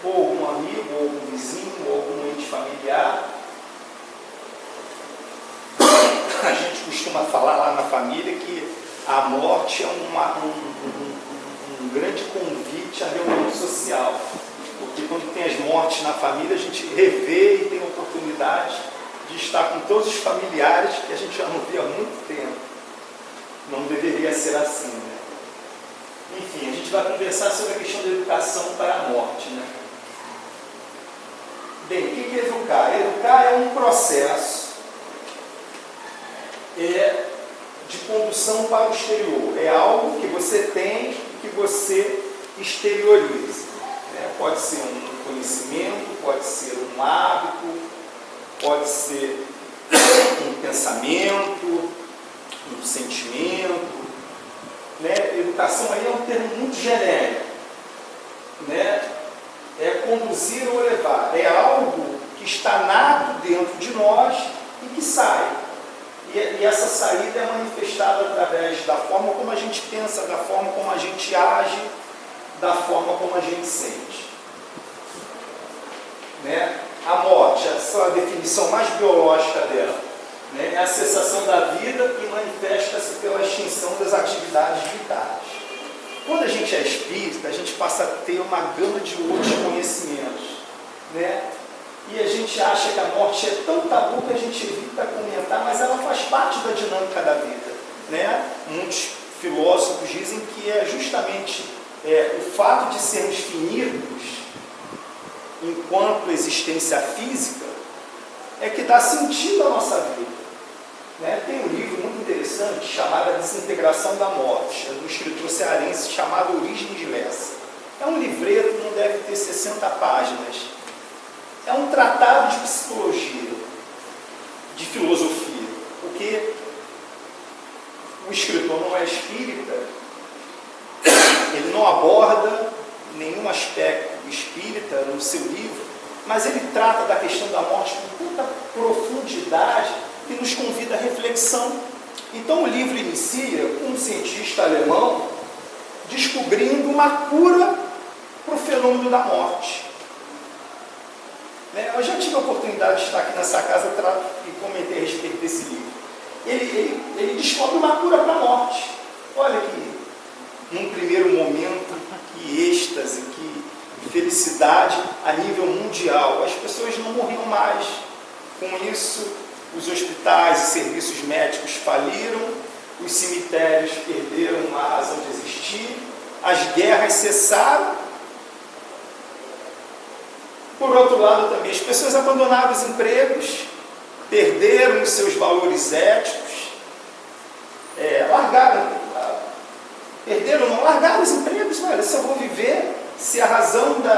ou algum amigo, ou algum vizinho, ou algum ente familiar. A gente costuma falar lá na família que a morte é um grande convite à reunião social, porque quando tem as mortes na família, a gente revê e tem a oportunidade de estar com todos os familiares que a gente já não via há muito tempo. Não deveria ser assim, né? Enfim, a gente vai conversar sobre a questão da educação para a morte, né? Bem, o que é educar? Educar é um processo de condução para o exterior. É algo que você tem e que você exterioriza. Né? Pode ser um conhecimento, pode ser um hábito, pode ser um pensamento, um sentimento. Né? Educação aí é um termo muito genérico. Né? É conduzir ou levar. É algo que está nato dentro de nós e que sai. E essa saída é manifestada através da forma como a gente pensa, da forma como a gente age, da forma como a gente sente. Né? A morte, essa é a definição mais biológica dela. Né? É a cessação da vida e manifesta-se pela extinção das atividades vitais. Quando a gente é espírita, a gente passa a ter uma gama de outros conhecimentos. Né? E a gente acha que a morte é tão tabu que a gente evita comentar, mas ela faz parte da dinâmica da vida. Né? Muitos filósofos dizem que é justamente o fato de sermos finitos, enquanto existência física, é que dá sentido à nossa vida. Né? Tem um livro muito interessante chamado A Desintegração da Morte, do escritor cearense chamado Origem de Lessa. É um livreto, não deve ter 60 páginas. É um tratado de psicologia, de filosofia, porque o escritor não é espírita, ele não aborda nenhum aspecto espírita no seu livro, mas ele trata da questão da morte com tanta profundidade que nos convida à reflexão. Então o livro inicia com um cientista alemão descobrindo uma cura para o fenômeno da morte. Eu já tive a oportunidade de estar aqui nessa casa e comentei a respeito desse livro. Ele descobre uma cura para a morte. Olha que, num primeiro momento, que êxtase, que felicidade a nível mundial. As pessoas não morriam mais. Com isso, os hospitais e serviços médicos faliram, os cemitérios perderam a razão de existir, as guerras cessaram. Por outro lado também, as pessoas abandonaram os empregos, perderam os seus valores éticos, largaram os empregos. Olha, se eu vou viver, se a razão de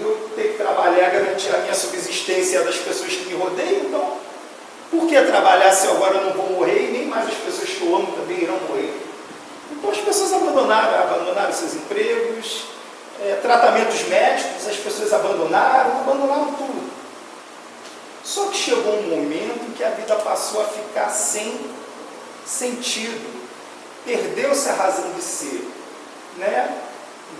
eu ter que trabalhar é garantir a minha subsistência e a das pessoas que me rodeiam, então, por que trabalhar se eu agora não vou morrer e nem mais as pessoas que eu amo também irão morrer? Então as pessoas abandonaram seus empregos, tratamentos médicos, as pessoas abandonaram tudo. Só que chegou um momento em que a vida passou a ficar sem sentido. Perdeu-se a razão de ser. Né?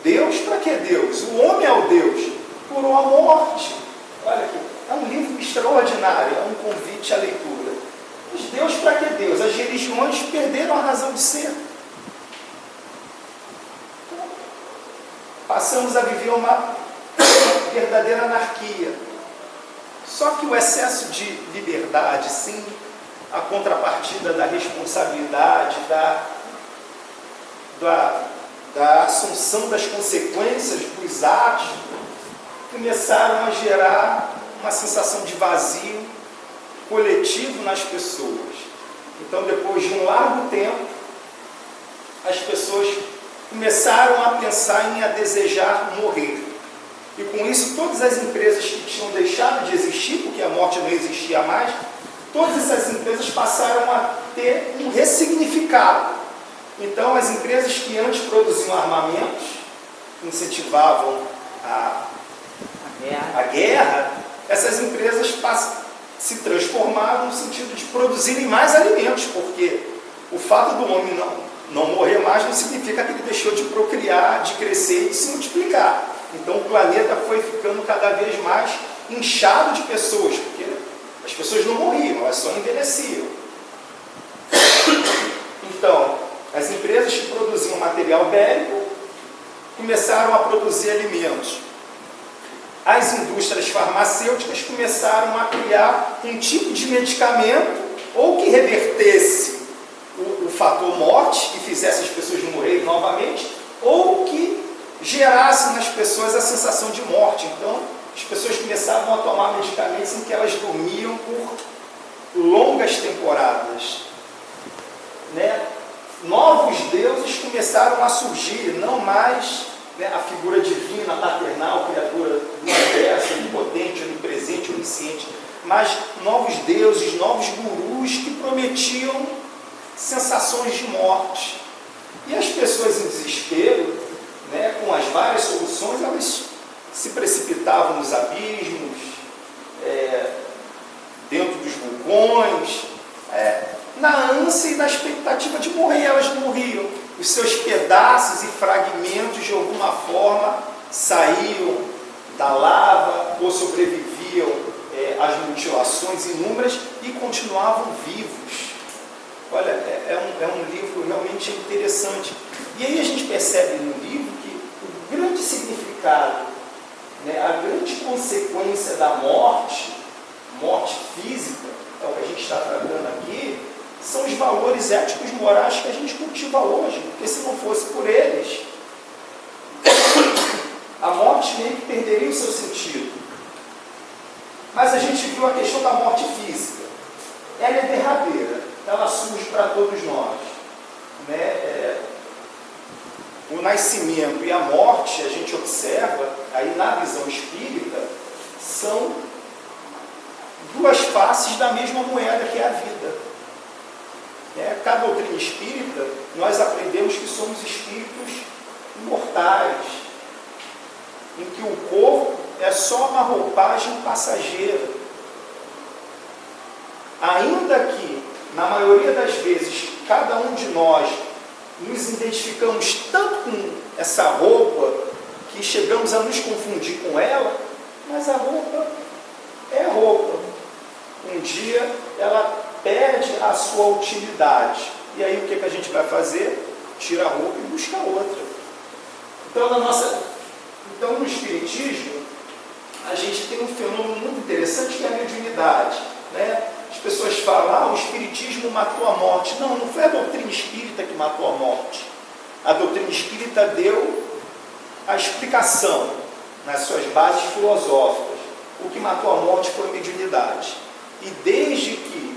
Deus, para que Deus? O homem é o Deus, por uma morte. Olha aqui, é um livro extraordinário, é um convite à leitura. Mas Deus, para que Deus? As religiões perderam a razão de ser. Passamos a viver uma verdadeira anarquia. Só que o excesso de liberdade, sem a contrapartida da responsabilidade, da assunção das consequências dos atos, começaram a gerar uma sensação de vazio coletivo nas pessoas. Então, depois de um largo tempo, as pessoas começaram a pensar a desejar morrer. E com isso, todas as empresas que tinham deixado de existir, porque a morte não existia mais, todas essas empresas passaram a ter um ressignificado. Então, as empresas que antes produziam armamentos, incentivavam a guerra, essas empresas se transformaram no sentido de produzirem mais alimentos, porque o fato do homem não morrer mais não significa que ele deixou de procriar, de crescer e de se multiplicar. Então o planeta foi ficando cada vez mais inchado de pessoas, porque as pessoas não morriam, elas só envelheciam. Então, as empresas que produziam material bélico começaram a produzir alimentos. As indústrias farmacêuticas começaram a criar um tipo de medicamento ou que revertesse o fator morte e fizesse as pessoas não morrerem novamente, ou que gerasse nas pessoas a sensação de morte. Então, as pessoas começavam a tomar medicamentos em que elas dormiam por longas temporadas. Né? Novos deuses começaram a surgir, não mais a figura divina, paternal, criadora do universo, onipotente, onipresente, onisciente, mas novos deuses, novos gurus que prometiam sensações de morte. E as pessoas em desespero, com as várias soluções, elas se precipitavam nos abismos, dentro dos vulcões, na ânsia e na expectativa de morrer. Elas não morriam. Os seus pedaços e fragmentos, de alguma forma, saíam da lava ou sobreviviam às mutilações inúmeras e continuavam vivos. Olha, é um livro realmente interessante. E aí a gente percebe no livro que o grande significado, a grande consequência da morte física, é o que a gente está tratando aqui, são os valores éticos morais que a gente cultiva hoje, porque se não fosse por eles, a morte meio que perderia o seu sentido. Mas a gente viu a questão da morte física. Ela é derradeira, ela surge para todos nós. O nascimento e a morte, a gente observa, aí na visão espírita, são duas faces da mesma moeda que é a vida. Cada doutrina espírita, nós aprendemos que somos espíritos imortais, em que o corpo é só uma roupagem passageira. Ainda que, na maioria das vezes, cada um de nós nos identificamos tanto com essa roupa que chegamos a nos confundir com ela, mas a roupa é roupa. Um dia ela perde a sua utilidade. E aí o que a gente vai fazer? Tira a roupa e busca outra. Então no Espiritismo, a gente tem um fenômeno muito interessante que é a mediunidade. As pessoas falam, o Espiritismo matou a morte. Não, não foi a doutrina espírita que matou a morte. A doutrina espírita deu a explicação nas suas bases filosóficas. O que matou a morte foi a mediunidade. E desde que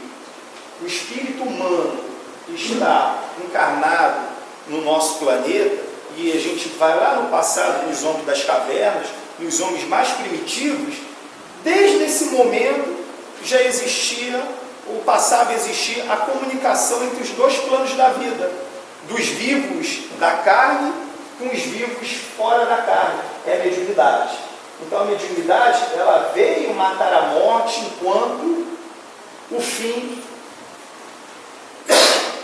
o espírito humano está encarnado no nosso planeta, e a gente vai lá no passado, nos homens das cavernas, nos homens mais primitivos, desde esse momento já existia, ou passava a existir, a comunicação entre os dois planos da vida, dos vivos da carne com os vivos fora da carne. É a mediunidade. Então a mediunidade, ela veio matar a morte enquanto o fim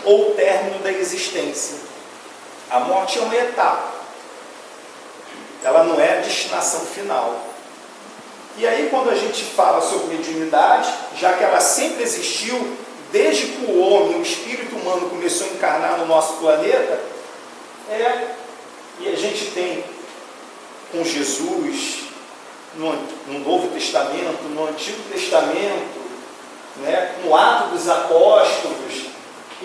ou o término da existência. A morte é uma etapa, ela não é a destinação final. E aí quando a gente fala sobre mediunidade, já que ela sempre existiu, desde que o homem, o espírito humano começou a encarnar no nosso planeta, e a gente tem com Jesus, no Novo Testamento, no Antigo Testamento, no Ato dos Apóstolos,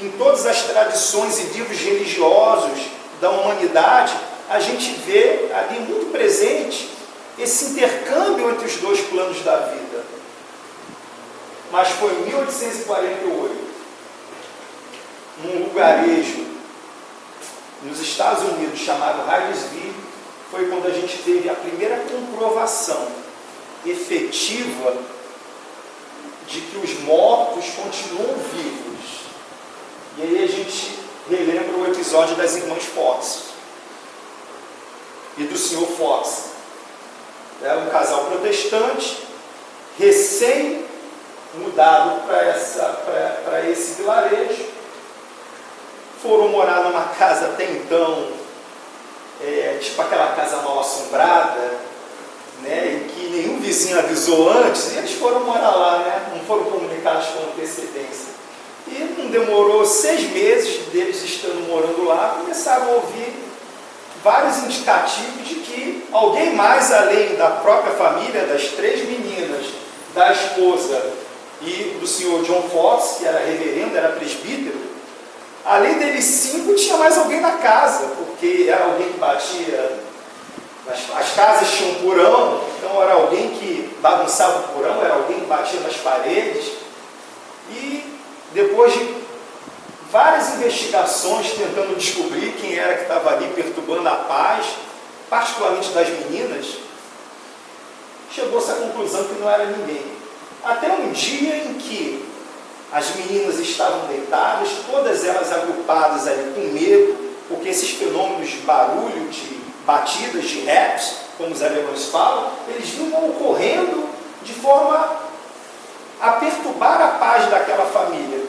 em todas as tradições e livros religiosos da humanidade, a gente vê ali muito presente esse intercâmbio entre os dois planos da vida. Mas foi em 1848, num lugarejo nos Estados Unidos chamado Harrisville, foi quando a gente teve a primeira comprovação efetiva de que os mortos continuam vivos. E aí a gente relembra o episódio das irmãs Fox e do Sr. Fox. Era um casal protestante, recém-mudado para esse vilarejo. Foram morar numa casa até então tipo aquela casa mal assombrada, né, e que nenhum vizinho avisou antes, e eles foram morar lá, né, não foram comunicados com antecedência. E não demorou 6 meses deles estando morando lá, começaram a ouvir vários indicativos de que alguém mais além da própria família, das 3 meninas, da esposa e do senhor John Fox, que era reverendo, era presbítero, além deles 5, tinha mais alguém na casa, porque era alguém que batia, as casas tinham porão, então era alguém que bagunçava o porão, era alguém que batia nas paredes. E depois de várias investigações tentando descobrir quem era que estava ali perturbando a paz, particularmente das meninas, chegou-se à conclusão que não era ninguém. Até um dia em que as meninas estavam deitadas, todas elas agrupadas ali com medo, porque esses fenômenos de barulho, de batidas, de raps, como os alemães falam, eles vinham ocorrendo de forma a perturbar a paz daquela família.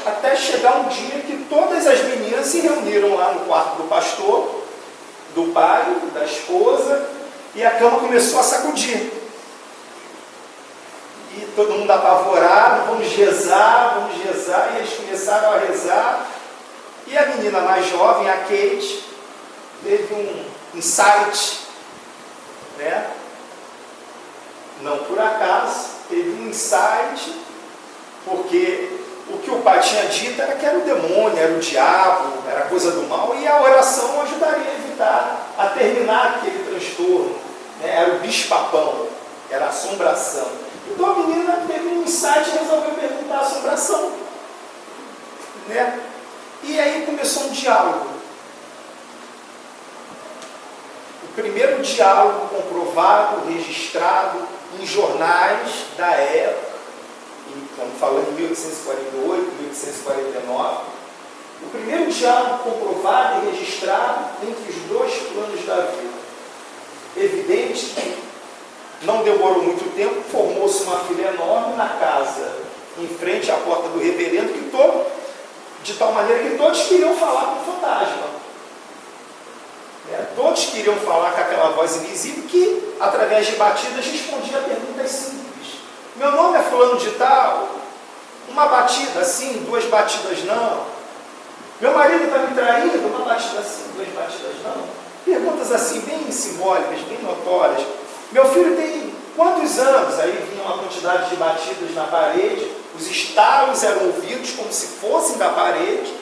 Até chegar um dia que todas as meninas se reuniram lá no quarto do pastor, do pai, da esposa, e a cama começou a sacudir. E todo mundo apavorado, vamos rezar, e eles começaram a rezar. E a menina mais jovem, a Kate, teve um insight, né? Não por acaso, teve um insight, porque o que o pai tinha dito era que era o demônio, era o diabo, era coisa do mal, e a oração ajudaria a evitar, a terminar aquele transtorno, né? Era o bicho-papão, era a assombração. Então a menina teve um insight e resolveu perguntar a assombração, né? E aí começou um diálogo. O primeiro diálogo comprovado, registrado em jornais da época, estamos falando de 1848, 1849, o primeiro diálogo comprovado e registrado entre os 2 planos da vida. Evidente que não demorou muito tempo, formou-se uma fila enorme na casa, em frente à porta do reverendo, de tal maneira que todos queriam falar com o fantasma. Todos queriam falar com aquela voz invisível que, através de batidas, respondia a perguntas simples. Meu nome é fulano de tal, uma batida sim, 2 batidas não. Meu marido está me traindo, uma batida sim, 2 batidas não. Perguntas assim, bem simbólicas, bem notórias. Meu filho tem quantos anos? Aí vinha uma quantidade de batidas na parede, os estalos eram ouvidos como se fossem da parede,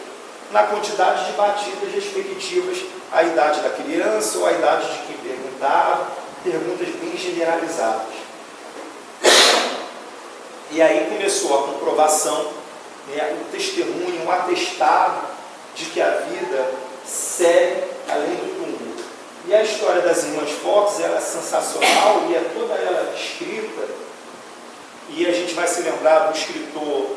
na quantidade de batidas respectivas à idade da criança ou à idade de quem perguntava, perguntas bem generalizadas. E aí começou a comprovação, né, o testemunho, um atestado de que a vida segue além do túmulo. E a história das irmãs Fox, ela é sensacional e é toda ela descrita. E a gente vai se lembrar do escritor,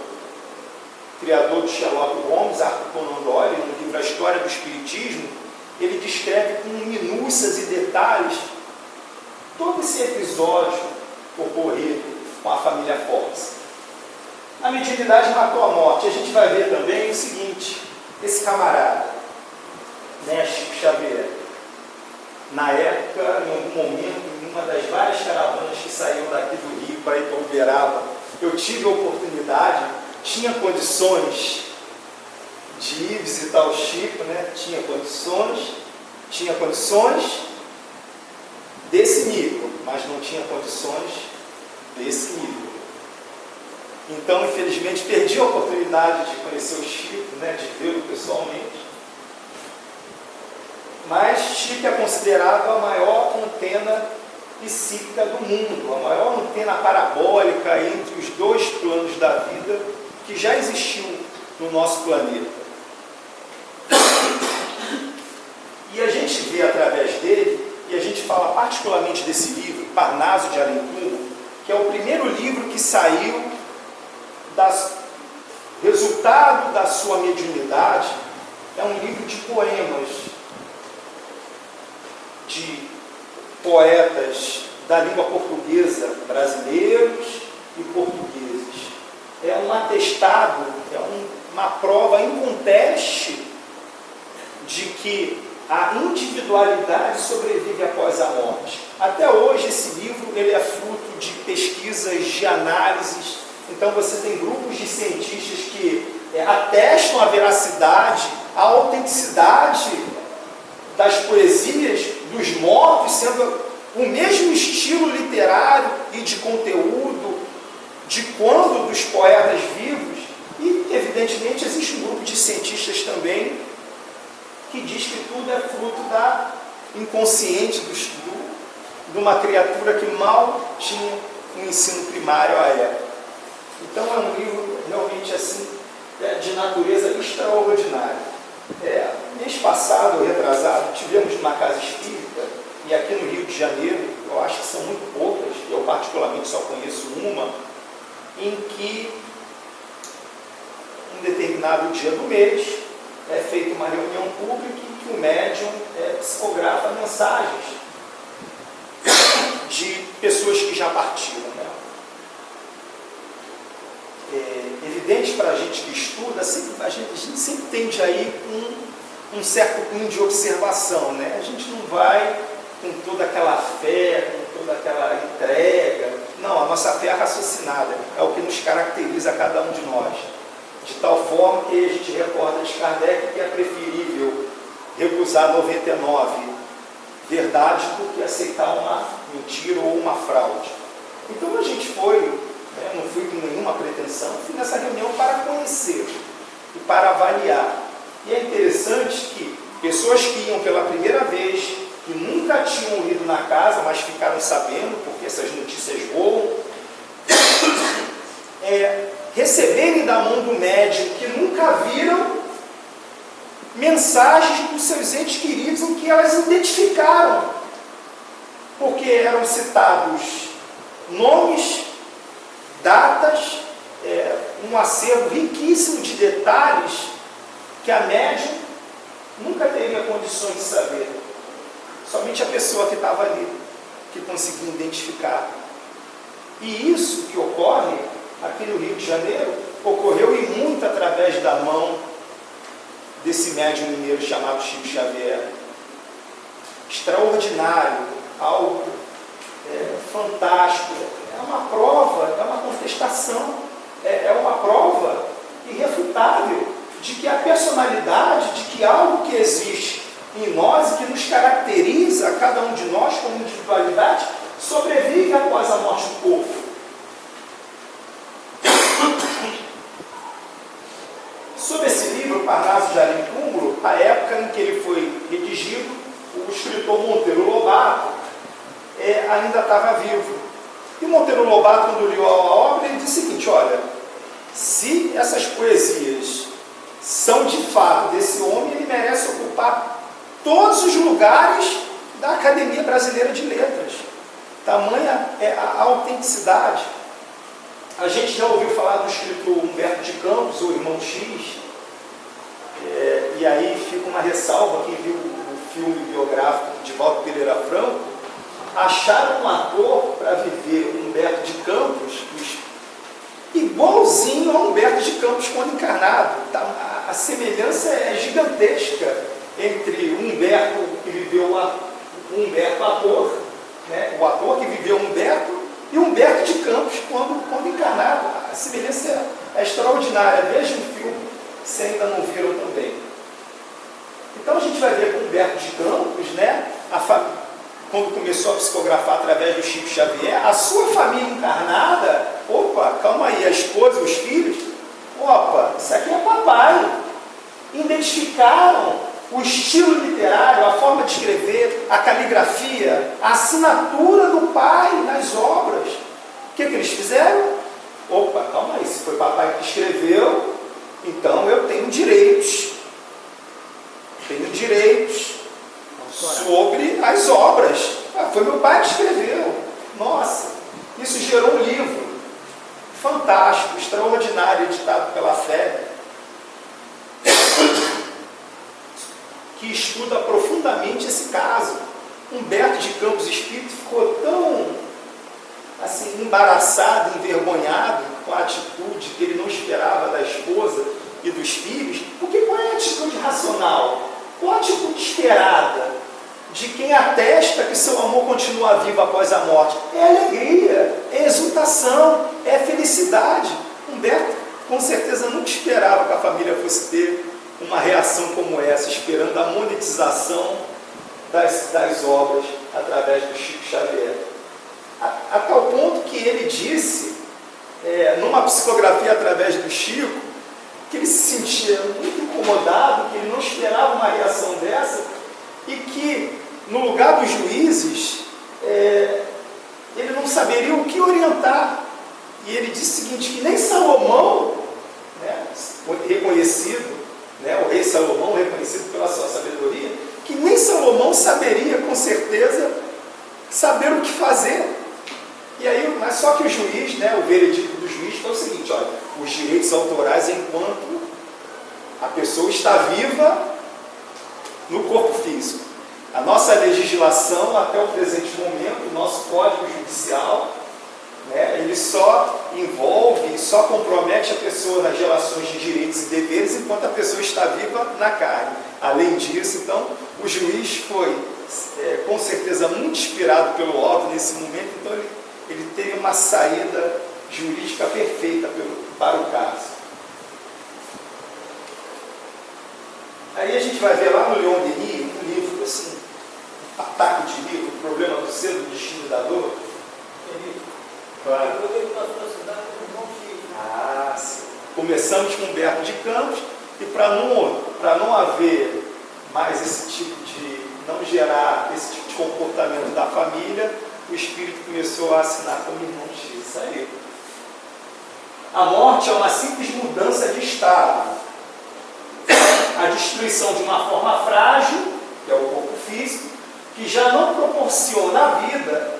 criador de Sherlock Holmes, Arthur Conan Doyle, no livro A História do Espiritismo. Ele descreve com minúcias e detalhes todo esse episódio ocorrido com a família Fox. A mediunidade matou a morte. A gente vai ver também o seguinte, esse camarada, né, Chico Xavier, na época, em algum momento, em uma das várias caravanas que saíam daqui do Rio para ir para Uberaba, eu tive a oportunidade, tinha condições de ir visitar o Chico, né? Tinha condições desse nível, mas não tinha condições desse nível. Então, infelizmente, perdi a oportunidade de conhecer o Chico, né? De vê-lo pessoalmente. Mas Chico é considerado a maior antena psíquica do mundo, a maior antena parabólica entre os 2 planos da vida que já existiu no nosso planeta. E a gente vê através dele, e a gente fala particularmente desse livro, Parnaso de Alentuno, que é o primeiro livro que saiu resultado da sua mediunidade. É um livro de poemas de poetas da língua portuguesa, brasileiros e portugueses. É um atestado, uma prova inconteste de que a individualidade sobrevive após a morte. Até hoje esse livro ele é fruto de pesquisas, de análises. Então você tem grupos de cientistas que atestam a veracidade, a autenticidade das poesias dos mortos, sendo o mesmo estilo literário e de conteúdo de quando dos poetas vivos. E evidentemente existe um grupo de cientistas também que diz que tudo é fruto da inconsciente de uma criatura que mal tinha um ensino primário à época. Então é um livro realmente assim, de natureza extraordinária. Mês passado, ou retrasado, tivemos uma casa espírita, e aqui no Rio de Janeiro, eu acho que são muito poucas, eu particularmente só conheço uma, em que um determinado dia do mês é feita uma reunião pública em que o médium psicografa mensagens de pessoas que já partiram. Né? É evidente para a gente que estuda, a gente sempre tende a ir com um certo cunho de observação. Né? A gente não vai com toda aquela fé, com toda aquela entrega. Não, a nossa fé é raciocinada, é o que nos caracteriza a cada um de nós. De tal forma que a gente recorda de Kardec que é preferível recusar 99 verdades do que aceitar uma mentira ou uma fraude. Então a gente foi, não fui com nenhuma pretensão, fui nessa reunião para conhecer e para avaliar. E é interessante que pessoas que iam pela primeira vez, que nunca tinham ido na casa, mas ficaram sabendo, porque essas notícias voam, receberem da mão do médium que nunca viram mensagens dos seus entes queridos em que elas identificaram, porque eram citados nomes, datas, um acervo riquíssimo de detalhes que a médium nunca teria condições de saber. Somente a pessoa que estava ali que conseguia identificar. E isso que ocorre aqui no Rio de Janeiro, ocorreu e muito através da mão desse médium mineiro chamado Chico Xavier. Extraordinário, algo fantástico. É uma prova, é uma contestação, é uma prova irrefutável de que a personalidade, de que algo que existe em nós e que nos caracteriza, cada um de nós como individualidade, sobrevive após a morte do corpo. Sobre esse livro, Parnaso de Além Túmulo, a época em que ele foi redigido, o escritor Monteiro Lobato ainda estava vivo. E Monteiro Lobato, quando leu a obra, ele disse o seguinte: olha, se essas poesias são de fato desse homem, ele merece ocupar todos os lugares da Academia Brasileira de Letras. Tamanha é a autenticidade. A gente já ouviu falar do escritor Humberto de Campos, o Irmão X, e aí fica uma ressalva, quem viu o filme biográfico de Valdo Pereira Franco, acharam um ator para viver Humberto de Campos igualzinho a Humberto de Campos quando encarnado. A semelhança é gigantesca entre Humberto que viveu Humberto ator, né? O ator que viveu Humberto, e Humberto de Campos quando encarnado. A semelhança é extraordinária. Veja o filme, se ainda não viram também. Então a gente vai ver com Humberto de Campos, né? Quando começou a psicografar através do Chico Xavier, a sua família encarnada, opa, calma aí, a esposa, os filhos, opa, isso aqui é papai. Identificaram o estilo literário, a forma de escrever, a caligrafia, a assinatura do pai nas obras. O que eles fizeram? Opa, calma aí, se foi papai que escreveu, então eu tenho direitos. Sobre as obras. Foi meu pai que escreveu. Nossa, isso gerou um livro fantástico, extraordinário, editado pela FEB, que estuda profundamente esse caso. Humberto de Campos Espírito ficou tão assim, embaraçado, envergonhado com a atitude que ele não esperava da esposa e dos filhos, porque qual é a atitude racional? Qual a atitude esperada de quem atesta que seu amor continua vivo após a morte? É alegria, é exultação, é felicidade. Humberto, com certeza, nunca esperava que a família fosse ter uma reação como essa, esperando a monetização das obras através do Chico Xavier. A tal ponto que ele disse, numa psicografia através do Chico, que ele se sentia muito incomodado, que ele não esperava uma reação dessa, e que, no lugar dos juízes, ele não saberia o que orientar. E ele disse o seguinte, que nem Salomão, né, reconhecido, né, o rei Salomão, reconhecido pela sua sabedoria, que nem Salomão saberia, com certeza, saber o que fazer. E aí, mas só que o juiz, né, o veredicto do juiz foi o seguinte, olha, os direitos autorais enquanto a pessoa está viva no corpo físico. A nossa legislação, até o presente momento, o nosso Código Judicial, né, ele só envolve, só compromete a pessoa nas relações de direitos e deveres enquanto a pessoa está viva na carne. Além disso, então, o juiz foi, com certeza, muito inspirado pelo óbvio nesse momento, então ele teve uma saída jurídica perfeita para o caso. Aí a gente vai ver lá no Leon Denis, um livro assim, ataque de livro, o problema do ser, do destino e da dor. Claro. Ah, sim. Começamos com Humberto de Campos, e para não haver mais esse tipo de, não gerar esse tipo de comportamento da família, o espírito começou a assinar como irmão X. Isso aí. A morte é uma simples mudança de estado. A destruição de uma forma frágil, que é o corpo físico, que já não proporciona à vida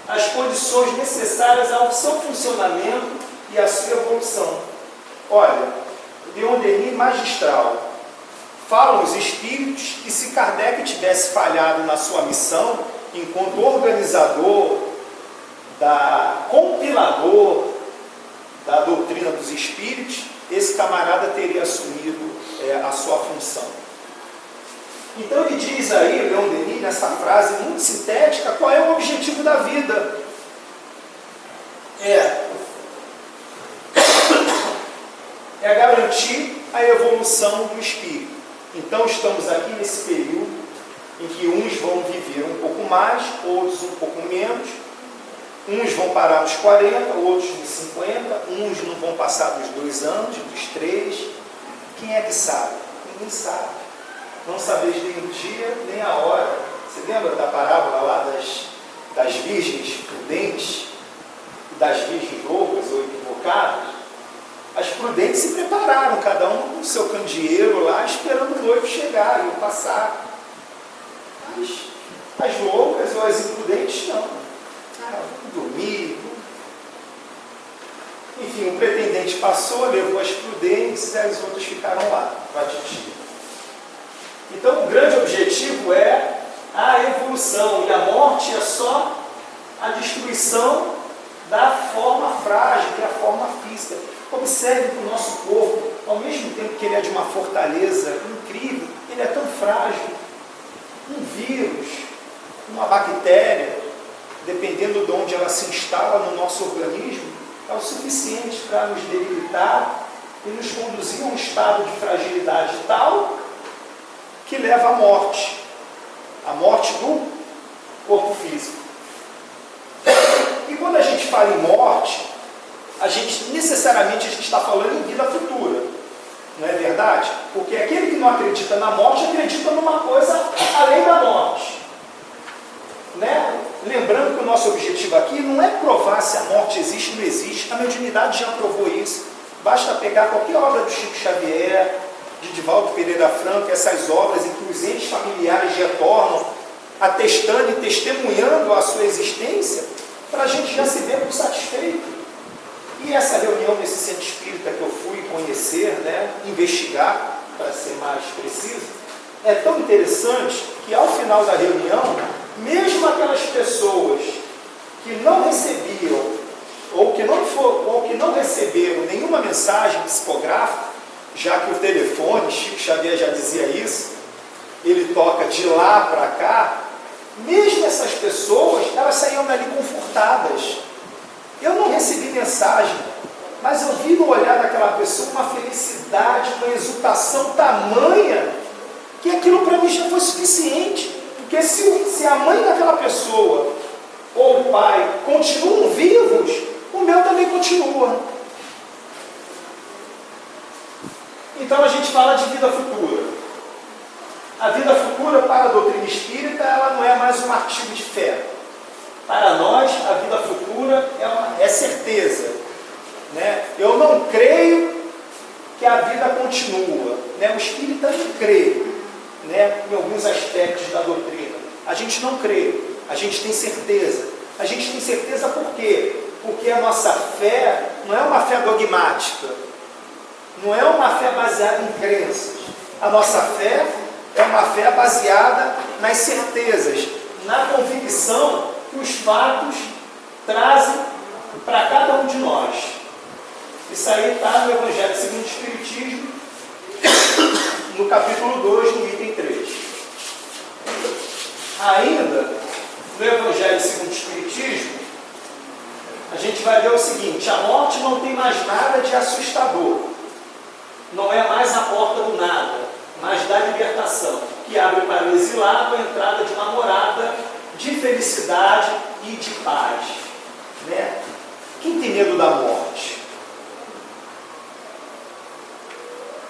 as condições necessárias ao seu funcionamento e à sua evolução. Olha, Leon Denis, magistral, falam os espíritos que se Kardec tivesse falhado na sua missão, enquanto organizador, compilador da doutrina dos espíritos, esse camarada teria assumido a sua função. Então ele diz aí, Leon Denis, nessa frase muito sintética, qual é o objetivo da vida? É garantir a evolução do espírito. Então estamos aqui nesse período em que uns vão viver um pouco mais, outros um pouco menos, uns vão parar nos 40, outros nos 50, uns não vão passar dos 2 anos, dos 3. Quem é que sabe? Ninguém sabe. Não sabeis nem o dia, nem a hora. Você lembra da parábola lá das virgens prudentes e das virgens loucas ou equivocadas? As prudentes se prepararam, cada um com o seu candeeiro lá, esperando o noivo chegar e o passar. As loucas ou as imprudentes não. Dormir. Enfim, o pretendente passou, levou as prudentes e as outras ficaram lá, para a titia. Então, o grande objetivo é a evolução, e a morte é só a destruição da forma frágil, que é a forma física. Observe que o nosso corpo, ao mesmo tempo que ele é de uma fortaleza incrível, ele é tão frágil. Um vírus, uma bactéria, dependendo de onde ela se instala no nosso organismo, é o suficiente para nos debilitar e nos conduzir a um estado de fragilidade tal que leva à morte do corpo físico. E quando a gente fala em morte, necessariamente a gente está falando em vida futura, não é verdade? Porque aquele que não acredita na morte, acredita numa coisa além da morte. Né? Lembrando que o nosso objetivo aqui não é provar se a morte existe ou não existe, a mediunidade já provou isso. Basta pegar qualquer obra do Chico Xavier, de Divaldo Pereira Franco, essas obras em que os entes familiares retornam, atestando e testemunhando a sua existência, para a gente já se ver por satisfeito. E essa reunião nesse centro espírita que eu fui conhecer, né, investigar, para ser mais preciso, é tão interessante que ao final da reunião, mesmo aquelas pessoas que não recebiam ou que não receberam nenhuma mensagem psicográfica, já que o telefone, Chico Xavier já dizia isso, ele toca de lá para cá, mesmo essas pessoas, elas saíam dali confortadas. Eu não recebi mensagem, mas eu vi no olhar daquela pessoa uma felicidade, uma exultação tamanha, que aquilo para mim já foi suficiente. Porque se a mãe daquela pessoa ou o pai continuam vivos, o meu também continua. Então a gente fala de vida futura. A vida futura para a doutrina espírita, ela não é mais um artigo de fé. Para nós, a vida futura é certeza. Né? Eu não creio que a vida continua. Né? O espírita não crê, né, em alguns aspectos da doutrina. A gente não crê, a gente tem certeza. A gente tem certeza por quê? Porque a nossa fé não é uma fé dogmática, não é uma fé baseada em crenças. A nossa fé é uma fé baseada nas certezas, na convicção que os fatos trazem para cada um de nós. Isso aí está no Evangelho segundo o Espiritismo, no capítulo 2, no item 3. Ainda, no Evangelho segundo o Espiritismo, a gente vai ver o seguinte: a morte não tem mais nada de assustador. Não é mais a porta do nada, mas da libertação, que abre para o exilado a entrada de uma morada de felicidade e de paz. Né? Quem tem medo da morte?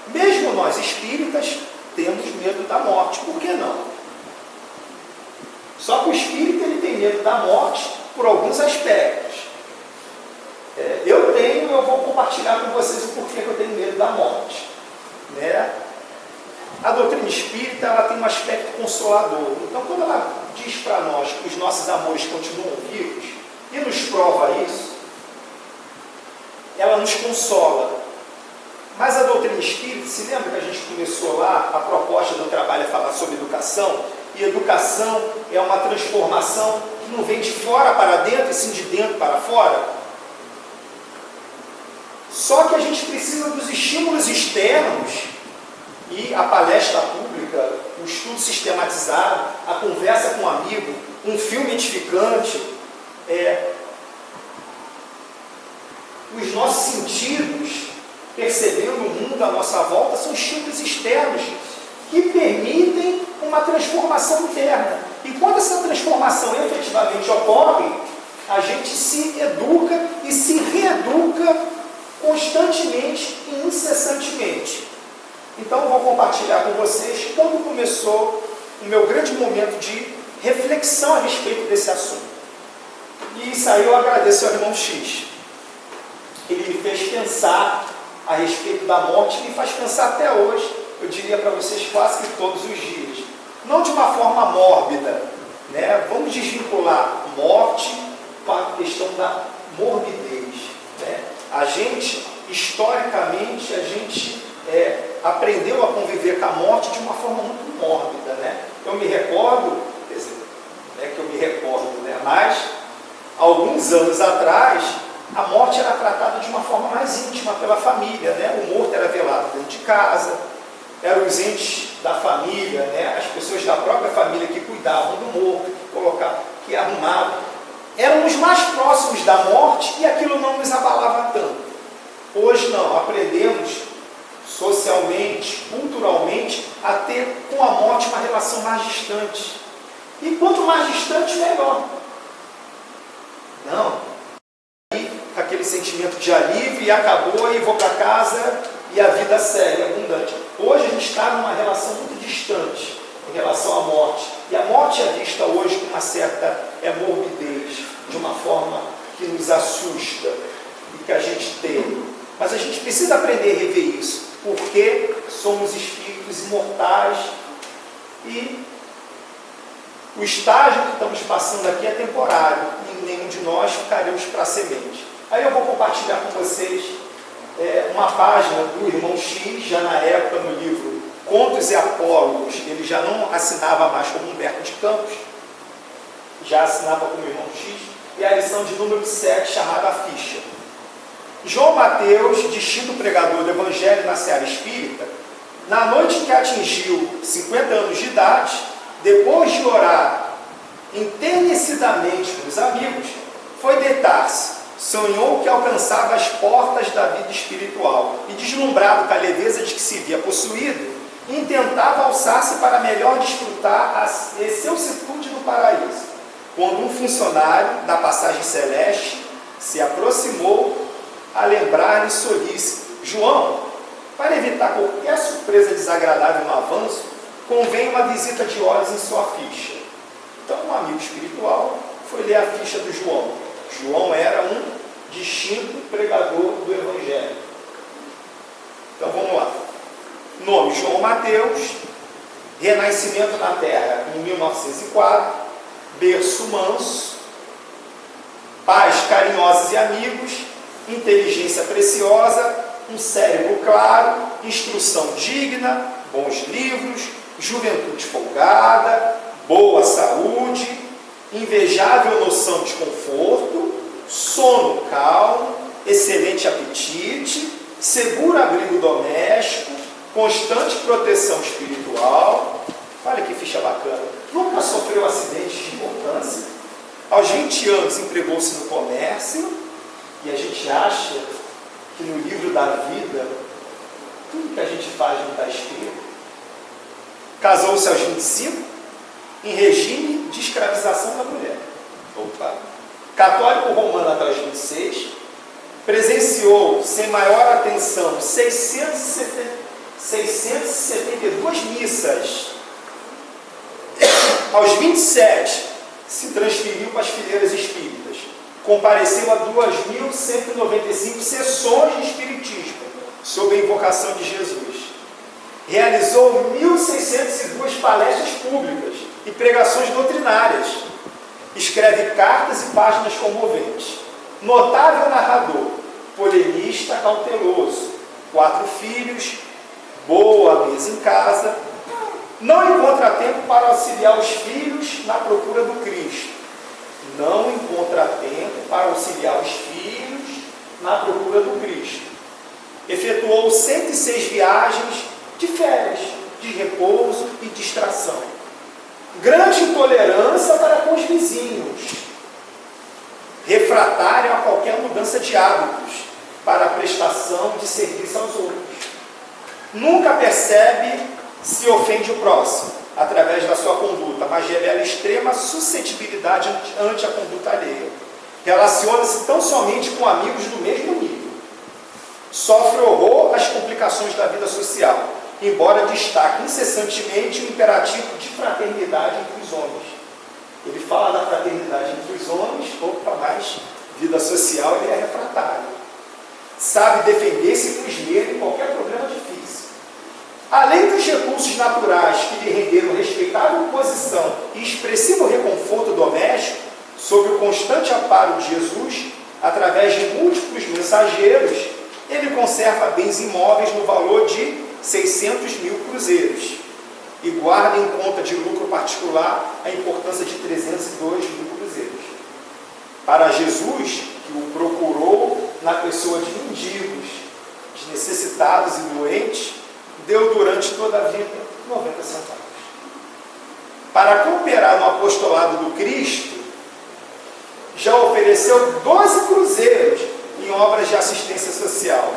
Mesmo nós espíritas temos medo da morte, por que não? Só que o espírita ele tem medo da morte por alguns aspectos. Eu vou compartilhar com vocês o porquê que eu tenho medo da morte. Né? A doutrina espírita ela tem um aspecto consolador. Então, quando ela diz para nós que os nossos amores continuam vivos e nos prova isso, ela nos consola. Mas a doutrina espírita, se lembra que a gente começou lá, a proposta do trabalho é falar sobre educação, e educação é uma transformação que não vem de fora para dentro, e sim de dentro para fora. Só que a gente precisa dos estímulos externos, e a palestra pública, o estudo sistematizado, a conversa com um amigo, um filme edificante, os nossos sentidos, percebendo o mundo à nossa volta, são estímulos externos que permitem uma transformação interna. E quando essa transformação efetivamente ocorre, a gente se educa e se reeduca constantemente e incessantemente. Então eu vou compartilhar com vocês quando começou o meu grande momento de reflexão a respeito desse assunto. E isso aí eu agradeço ao irmão X. Ele me fez pensar a respeito da morte, me faz pensar até hoje, eu diria para vocês quase que todos os dias. Não de uma forma mórbida, né? Vamos desvincular morte com a questão da morbidez. Né? A gente, historicamente, aprendeu a conviver com a morte de uma forma muito mórbida. Né? Eu me recordo, quer dizer, não é que eu me recordo, né? Mas alguns anos atrás, a morte era tratada de uma forma mais íntima pela família, né? O morto era velado dentro de casa, eram os entes da família, né? As pessoas da própria família que cuidavam do morto, que arrumavam. Eram os mais próximos da morte e aquilo não nos abalava tanto. Hoje não, aprendemos socialmente, culturalmente, a ter com a morte uma relação mais distante. E quanto mais distante, melhor. Não. Aquele sentimento de alívio e acabou e vou para casa e a vida segue, abundante. Hoje a gente está numa relação muito distante em relação à morte. E a morte é vista hoje com uma certa morbidez, de uma forma que nos assusta e que a gente tem. Mas a gente precisa aprender a rever isso, porque somos espíritos imortais e o estágio que estamos passando aqui é temporário e nenhum de nós ficaremos para a semente. Aí eu vou compartilhar com vocês uma página do irmão X, já na época no livro Contos e Apólogos, ele já não assinava mais como Humberto de Campos, já assinava como irmão X, e a lição de número 7, chamada A Ficha. João Mateus, distinto pregador do Evangelho na Seara Espírita, Na noite em que atingiu 50 anos de idade, depois de orar enternecidamente com os amigos, foi deitar-se. Sonhou que alcançava as portas da vida espiritual e, deslumbrado com a leveza de que se via possuído, intentava alçar-se para melhor desfrutar a excelsitude do paraíso, quando um funcionário da passagem celeste se aproximou a lembrar-lhe solícito: João, para evitar qualquer surpresa desagradável no avanço, convém uma visita de olhos em sua ficha. Então, um amigo espiritual foi ler a ficha do João. João era um distinto pregador do Evangelho. Então, vamos lá. Nome: João Mateus. Renascimento na Terra em 1904. Berço manso. Pais carinhosos e amigos. Inteligência preciosa. Um cérebro claro. Instrução digna. Bons livros. Juventude folgada. Boa saúde. Invejável noção de conforto. Sono calmo. Excelente apetite. Seguro abrigo doméstico. Constante proteção espiritual. Olha que ficha bacana. Nunca sofreu acidentes de importância. Aos 20 anos empregou-se no comércio. E a gente acha que no livro da vida tudo que a gente faz não está escrito. Casou-se aos 25 em regime de escravização da mulher. Opa. Católico romano até os 26. Presenciou sem maior atenção 672 missas. Aos 27, se transferiu para as fileiras espíritas. Compareceu a 2.195 sessões de espiritismo, sob a invocação de Jesus. Realizou 1.602 palestras públicas e pregações doutrinárias. Escreve cartas e páginas comoventes. Notável narrador, polemista cauteloso. 4 filhos, boa mesa em casa. Não encontra tempo para auxiliar os filhos na procura do Cristo. Não encontra tempo para auxiliar os filhos na procura do Cristo. Efetuou 106 viagens de férias, de repouso e distração. Grande intolerância para com os vizinhos. Refratário a qualquer mudança de hábitos para a prestação de serviço aos outros. Nunca percebe se ofende o próximo através da sua conduta, mas revela extrema suscetibilidade ante a conduta alheia. Relaciona-se tão somente com amigos do mesmo nível. Sofre horror às complicações da vida social, embora destaque incessantemente o imperativo de fraternidade entre os homens. Ele fala da fraternidade entre os homens, mas vida social ele é refratário. Sabe defender-se com esmero em qualquer problema difícil. Além dos recursos naturais que lhe renderam respeitável posição e expressivo reconforto doméstico, sob o constante amparo de Jesus, através de múltiplos mensageiros, ele conserva bens imóveis no valor de 600 mil cruzeiros e guarda em conta de lucro particular a importância de 302 mil cruzeiros. Para Jesus, que o procurou na pessoa de mendigos, de necessitados e doentes, deu durante toda a vida 90 centavos. Para cooperar no apostolado do Cristo, já ofereceu 12 cruzeiros em obras de assistência social.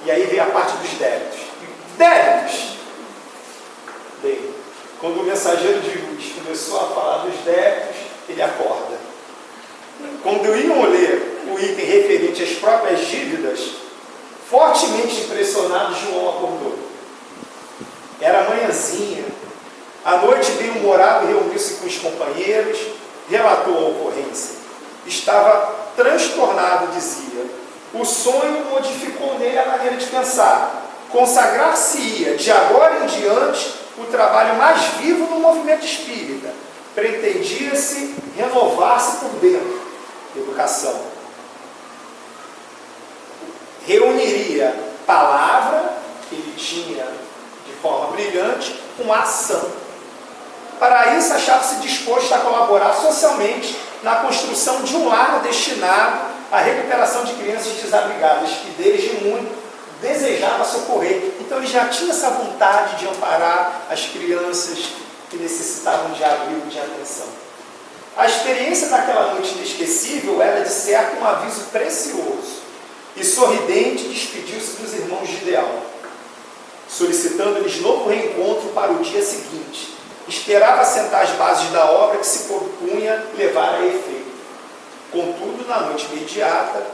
E aí vem a parte dos débitos. Débitos! Bem, quando o mensageiro de luz começou a falar dos débitos, ele acorda. Quando iam ler o item referente às próprias dívidas, fortemente impressionado, João acordou. Era manhãzinha. À noite, bem-humorado, reuniu-se com os companheiros, relatou a ocorrência. Estava transtornado, dizia. O sonho modificou nele a maneira de pensar. Consagrar-se-ia, de agora em diante, o trabalho mais vivo no movimento espírita. Pretendia-se renovar-se por dentro. Educação. Reuniria palavra, que ele tinha de forma brilhante, com a ação. Para isso, achava-se disposto a colaborar socialmente na construção de um lar destinado à recuperação de crianças desabrigadas, que desde muito desejava socorrer. Então ele já tinha essa vontade de amparar as crianças que necessitavam de abrigo, de atenção. A experiência daquela noite inesquecível era, de certo, um aviso precioso. E sorridente despediu-se dos irmãos de Gideão, solicitando-lhes novo reencontro para o dia seguinte. Esperava assentar as bases da obra que se propunha levar a efeito. Contudo, na noite imediata,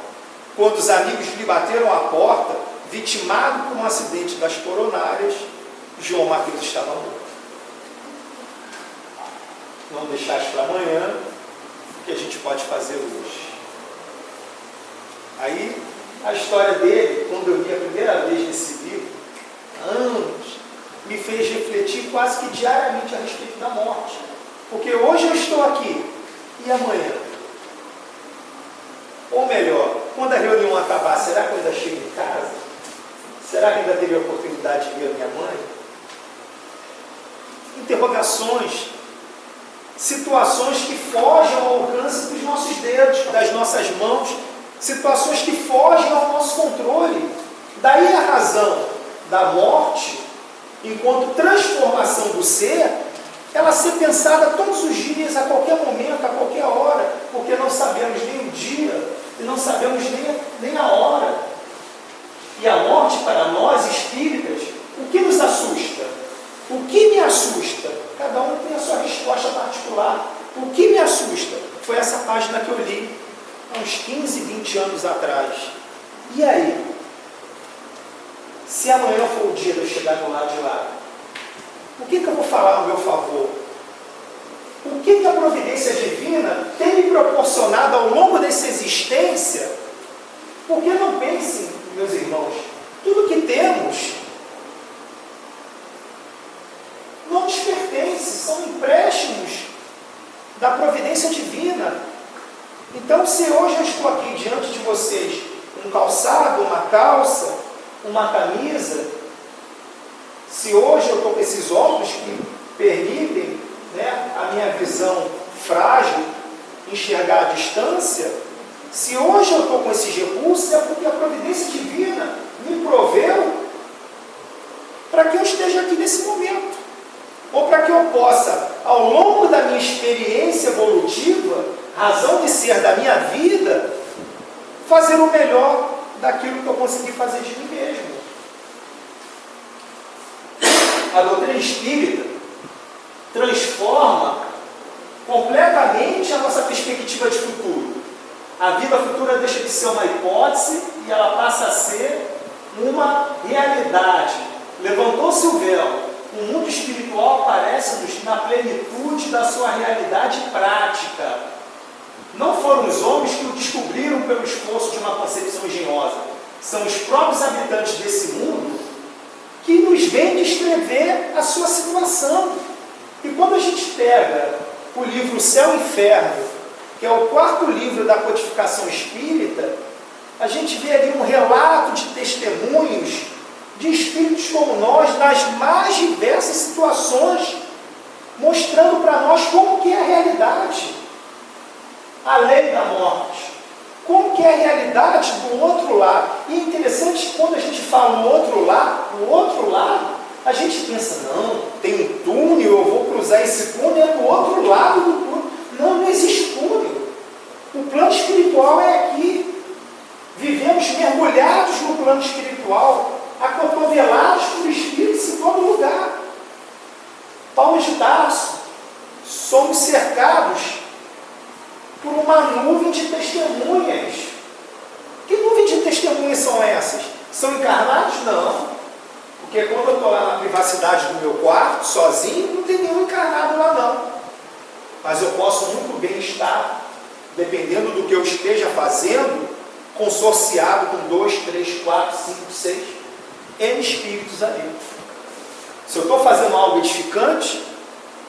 quando os amigos lhe bateram à porta, vitimado por um acidente das coronárias, João Mateus estava morto. Não deixaste para amanhã o que a gente pode fazer hoje. Aí, a história dele, quando eu li a primeira vez nesse livro, há anos, me fez refletir quase que diariamente a respeito da morte. Porque hoje eu estou aqui, e amanhã? Ou melhor, quando a reunião acabar, será que eu ainda chego em casa? Será que ainda teria a oportunidade de ver a minha mãe? Interrogações, situações que fogem ao alcance dos nossos dedos, das nossas mãos, situações que fogem ao nosso controle. Daí a razão da morte, enquanto transformação do ser, ela ser pensada todos os dias, a qualquer momento, a qualquer hora, porque não sabemos nem o dia e não sabemos nem a hora. E a morte, para nós espíritas, o que nos assusta? O que me assusta? Cada um tem a sua resposta particular. O que me assusta? Foi essa página que eu li há uns 15, 20 anos atrás. E aí? Se amanhã for o dia de eu chegar do lado de lá, o que eu vou falar ao meu favor? O que a providência divina tem me proporcionado ao longo dessa existência? Porque não pensem, meus irmãos, tudo que temos não nos pertence, são empréstimos da providência divina. Então, se hoje eu estou aqui diante de vocês, um calçado, uma calça, uma camisa, se hoje eu estou com esses óculos que permitem, né, a minha visão frágil enxergar a distância, se hoje eu estou com esses recursos, é porque a providência divina me proveu para que eu esteja aqui nesse momento, ou para que eu possa, ao longo da minha experiência evolutiva, razão de ser da minha vida, fazer o melhor daquilo que eu consegui fazer de mim mesmo. A doutrina espírita transforma completamente a nossa perspectiva de futuro. A vida futura deixa de ser uma hipótese e ela passa a ser uma realidade. Levantou-se o véu. O mundo espiritual aparece-nos na plenitude da sua realidade prática. Não foram os homens que o descobriram pelo esforço de uma concepção engenhosa. São os próprios habitantes desse mundo que nos vêm descrever a sua situação. E quando a gente pega o livro Céu e Inferno, que é o 4º livro da codificação espírita, a gente vê ali um relato de testemunhos de espíritos como nós, nas mais diversas situações, mostrando para nós como que é a realidade, a lei da morte, como que é a realidade do outro lado. E é interessante que quando a gente fala no outro lado, a gente pensa, não, tem um túnel, eu vou cruzar esse túnel, é do outro lado do túnel. Não existe túnel. O plano espiritual é aqui. Vivemos mergulhados no plano espiritual, acotovelados por espíritos em todo lugar. Paulo de Tarso, somos cercados por uma nuvem de testemunhas. Que nuvem de testemunhas são essas? São encarnados? Não. Porque quando eu estou lá na privacidade do meu quarto, sozinho, não tem nenhum encarnado lá não. Mas eu posso muito bem estar, dependendo do que eu esteja fazendo, consorciado com 2, 3, 4, 5, 6 N espíritos ali. Se eu estou fazendo algo edificante,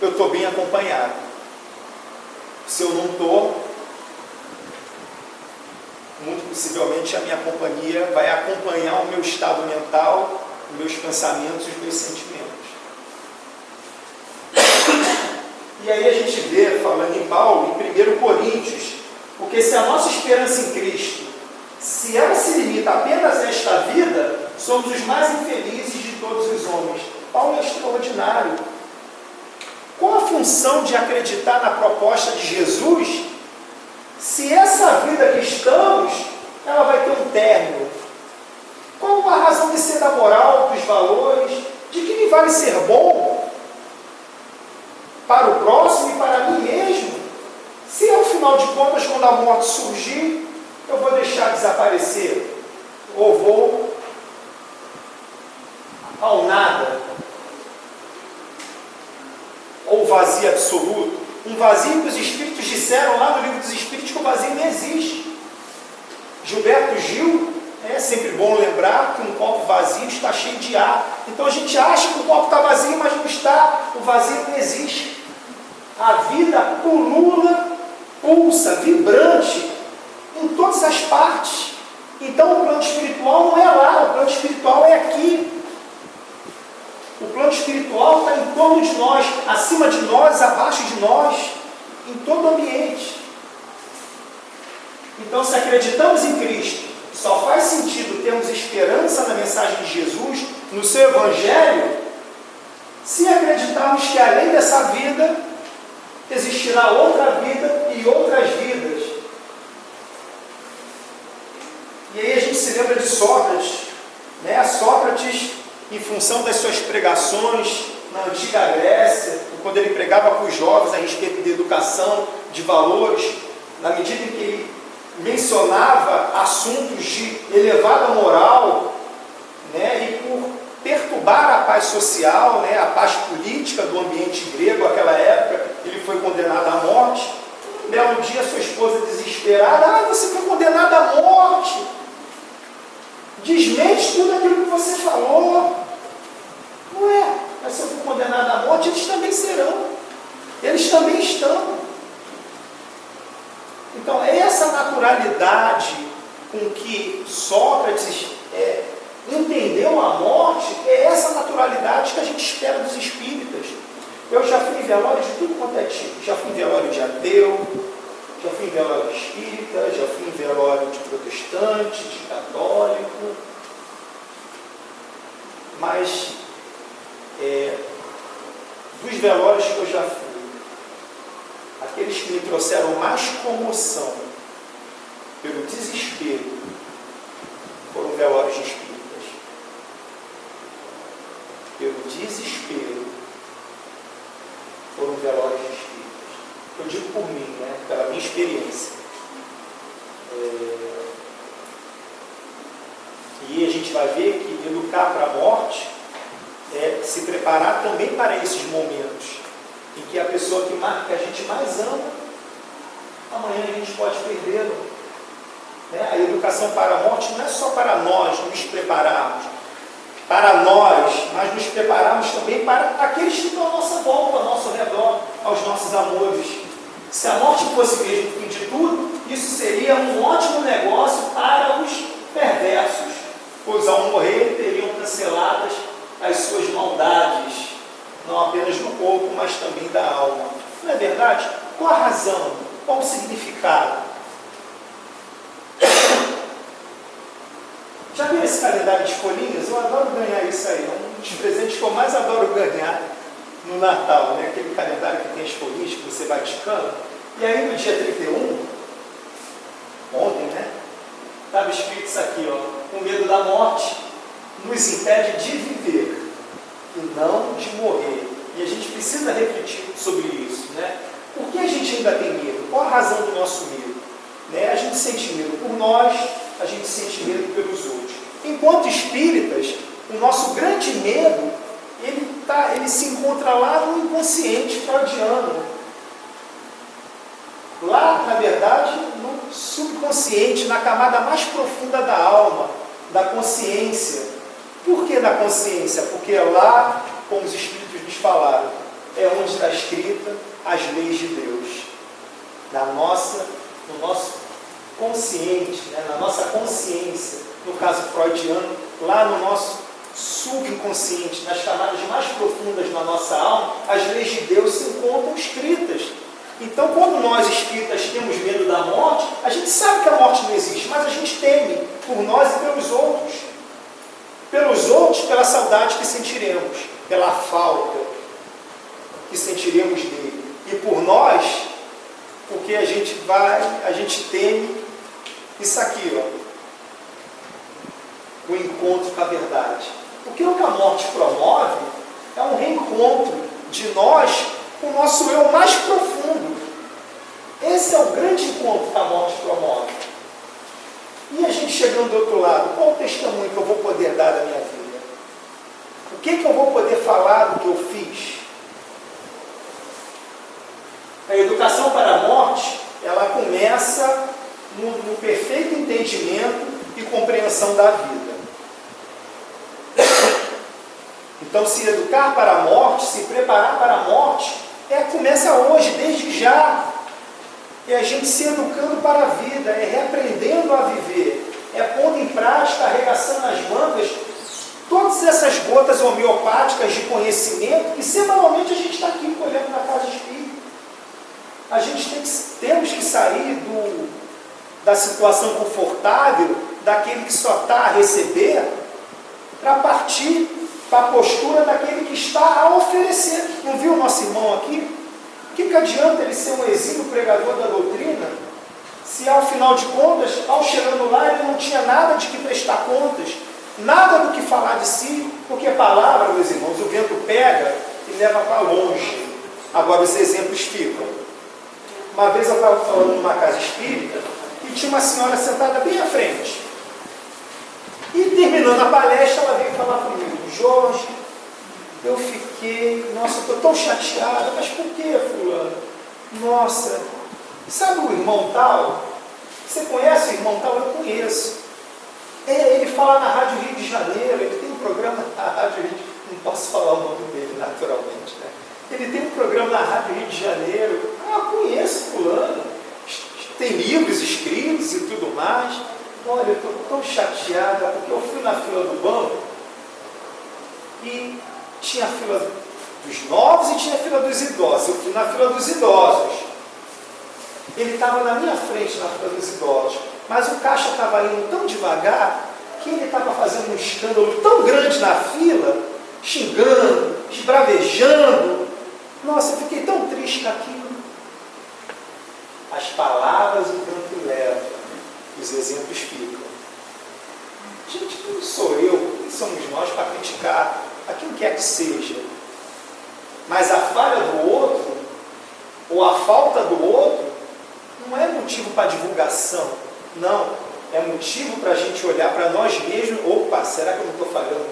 eu estou bem acompanhado. Se eu não estou, muito possivelmente a minha companhia vai acompanhar o meu estado mental, os meus pensamentos e os meus sentimentos. E aí a gente vê, falando em Paulo, em 1 Coríntios, porque se a nossa esperança em Cristo, se ela se limita apenas a esta vida, somos os mais infelizes de todos os homens. Paulo é extraordinário. Qual a função de acreditar na proposta de Jesus, se essa vida que estamos, ela vai ter um término? Qual a razão de ser da moral, dos valores, de que me vale ser bom para o próximo e para mim mesmo, se ao final de contas, quando a morte surgir, eu vou deixar desaparecer, ou vou ao nada, ou vazio absoluto, um vazio que os Espíritos disseram lá no livro dos Espíritos que o vazio não existe. Gilberto Gil, é sempre bom lembrar que um copo vazio está cheio de ar. Então a gente acha que o copo está vazio, mas não está. O vazio não existe. A vida pulula, pulsa, vibrante em todas as partes. Então o plano espiritual não é lá, o plano espiritual é aqui. O plano espiritual está em torno de nós, acima de nós, abaixo de nós, em todo o ambiente. Então, se acreditamos em Cristo, só faz sentido termos esperança na mensagem de Jesus, no seu Evangelho, se acreditarmos que além dessa vida, existirá outra vida e outras vidas. E aí a gente se lembra de Sócrates, né? Sócrates, em função das suas pregações na antiga Grécia, quando ele pregava para os jovens a respeito de educação, de valores, na medida em que ele mencionava assuntos de elevada moral, né, e por perturbar a paz social, né, a paz política do ambiente grego, naquela época, ele foi condenado à morte. Um belo dia, sua esposa desesperada: você foi condenado à morte, desmente tudo aquilo que você falou. Não é, mas se eu for condenado à morte, eles também serão, eles também estão. Então, essa naturalidade com que Sócrates entendeu a morte, é essa naturalidade que a gente espera dos espíritas. Eu já fui em velório de tudo quanto é tipo. Já fui em velório de ateu, já fui em velório de espírita, já fui em velório de protestante, de católico. Mas, dos velórios que eu já fui, aqueles que me trouxeram mais comoção pelo desespero foram velórios de espíritas. Pelo desespero foram velórios de espíritas. Eu digo por mim, né? Pela minha experiência. E a gente vai ver que educar para a morte é se preparar também para esses momentos em que a pessoa que a gente mais ama, amanhã a gente pode perdê-lo. Né? A educação para a morte não é só para nós nos prepararmos, para nós, mas nos prepararmos também para aqueles que estão à nossa volta, ao nosso redor, aos nossos amores. Se a morte fosse mesmo o fim de tudo, isso seria um ótimo negócio para os perversos, pois ao morrer teriam canceladas as suas maldades, não apenas do corpo, mas também da alma. Não é verdade? Qual a razão? Qual o significado? Já viu esse calendário de folhinhas? Eu adoro ganhar isso aí. É um dos presentes que eu mais adoro ganhar no Natal, né? Aquele calendário que tem as folhinhas que você vai ticando. E aí no dia 31, ontem, né? Estava escrito isso aqui, ó: o medo da morte nos impede de viver e não de morrer. E a gente precisa refletir sobre isso, né? Por que a gente ainda tem medo? Qual a razão do nosso medo? Né? A gente sente medo por nós, a gente sente medo pelos outros. Enquanto espíritas, o nosso grande medo, ele se encontra lá no inconsciente freudiano. Lá, na verdade, no subconsciente, na camada mais profunda da alma, da consciência. Por que da consciência? Porque é lá, como os Espíritos nos falaram, é onde está escrita as leis de Deus. No nosso consciente, né? Na nossa consciência, no caso freudiano, lá no nosso subconsciente, nas camadas mais profundas da nossa alma, as leis de Deus se encontram escritas. Então, quando nós espíritas temos medo da morte, a gente sabe que a morte não existe, mas a gente teme por nós e pelos outros. Pelos outros, pela saudade que sentiremos, pela falta que sentiremos dele. E por nós, porque a gente teme isso aqui, ó, o encontro com a verdade. Porque o que a morte promove é um reencontro de nós com o nosso eu mais profundo. Esse é o grande encontro que a morte promove. E a gente chegando do outro lado, qual o testemunho que eu vou poder dar da minha vida? O que eu vou poder falar do que eu fiz? A educação para a morte, ela começa no perfeito entendimento e compreensão da vida. Então, se educar para a morte, se preparar para a morte, começa hoje, desde já. É a gente se educando para a vida, é reaprendendo a viver, é pondo em prática, arregaçando as mangas, todas essas gotas homeopáticas de conhecimento que semanalmente a gente está aqui colhendo na casa espírita. A gente temos que sair da situação confortável, daquele que só está a receber, para partir para a postura daquele que está a oferecer. Não viu o nosso irmão aqui? O que adianta ele ser um exímio pregador da doutrina, se ao final de contas, ao chegando lá, ele não tinha nada de que prestar contas, nada do que falar de si, porque a palavra, meus irmãos, o vento pega e leva para longe. Agora os exemplos ficam. Uma vez eu estava falando numa casa espírita e tinha uma senhora sentada bem à frente. E terminando a palestra, ela veio falar comigo: Jorge, eu fiquei, nossa, eu estou tão chateada. Mas por que, fulano? Nossa, sabe o irmão tal? Você conhece o irmão tal? Eu conheço. Ele fala na Rádio Rio de Janeiro, ele tem um programa na Rádio Rio de Janeiro, não posso falar o nome dele, naturalmente, né? Ele tem um programa na Rádio Rio de Janeiro. Conheço fulano, tem livros escritos e tudo mais. Olha, eu estou tão chateada, porque eu fui na fila do banco e tinha a fila dos novos e tinha a fila dos idosos. Eu fui na fila dos idosos. Ele estava na minha frente na fila dos idosos, mas o caixa estava indo tão devagar que ele estava fazendo um escândalo tão grande na fila, xingando, esbravejando. Nossa, eu fiquei tão triste com aquilo. As palavras o vento leva, os exemplos ficam. Gente, quem sou eu, quem somos nós para criticar a quem quer que seja? Mas a falha do outro, ou a falta do outro, não é motivo para divulgação. Não, é motivo para a gente olhar para nós mesmos. Opa, será que eu não estou falhando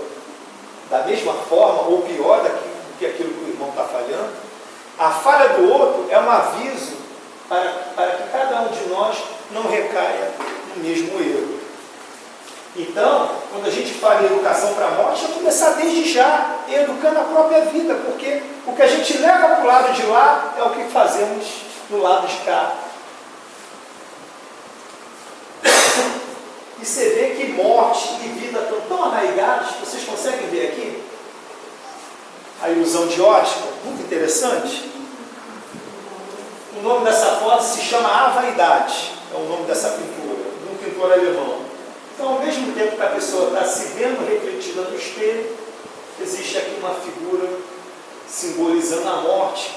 da mesma forma, ou pior do que aquilo que o irmão está falhando? A falha do outro é um aviso para que cada um de nós não recaia no mesmo erro. Então, quando a gente fala em educação para a morte, é começar desde já, educando a própria vida, porque o que a gente leva para o lado de lá é o que fazemos no lado de cá. E você vê que morte e vida estão tão arraigados, vocês conseguem ver aqui? A ilusão de ótica, muito interessante. O nome dessa foto se chama A Vaidade, é o nome dessa pintura, de um pintor alemão. Então, ao mesmo tempo que a pessoa está se vendo refletida no espelho, existe aqui uma figura simbolizando a morte,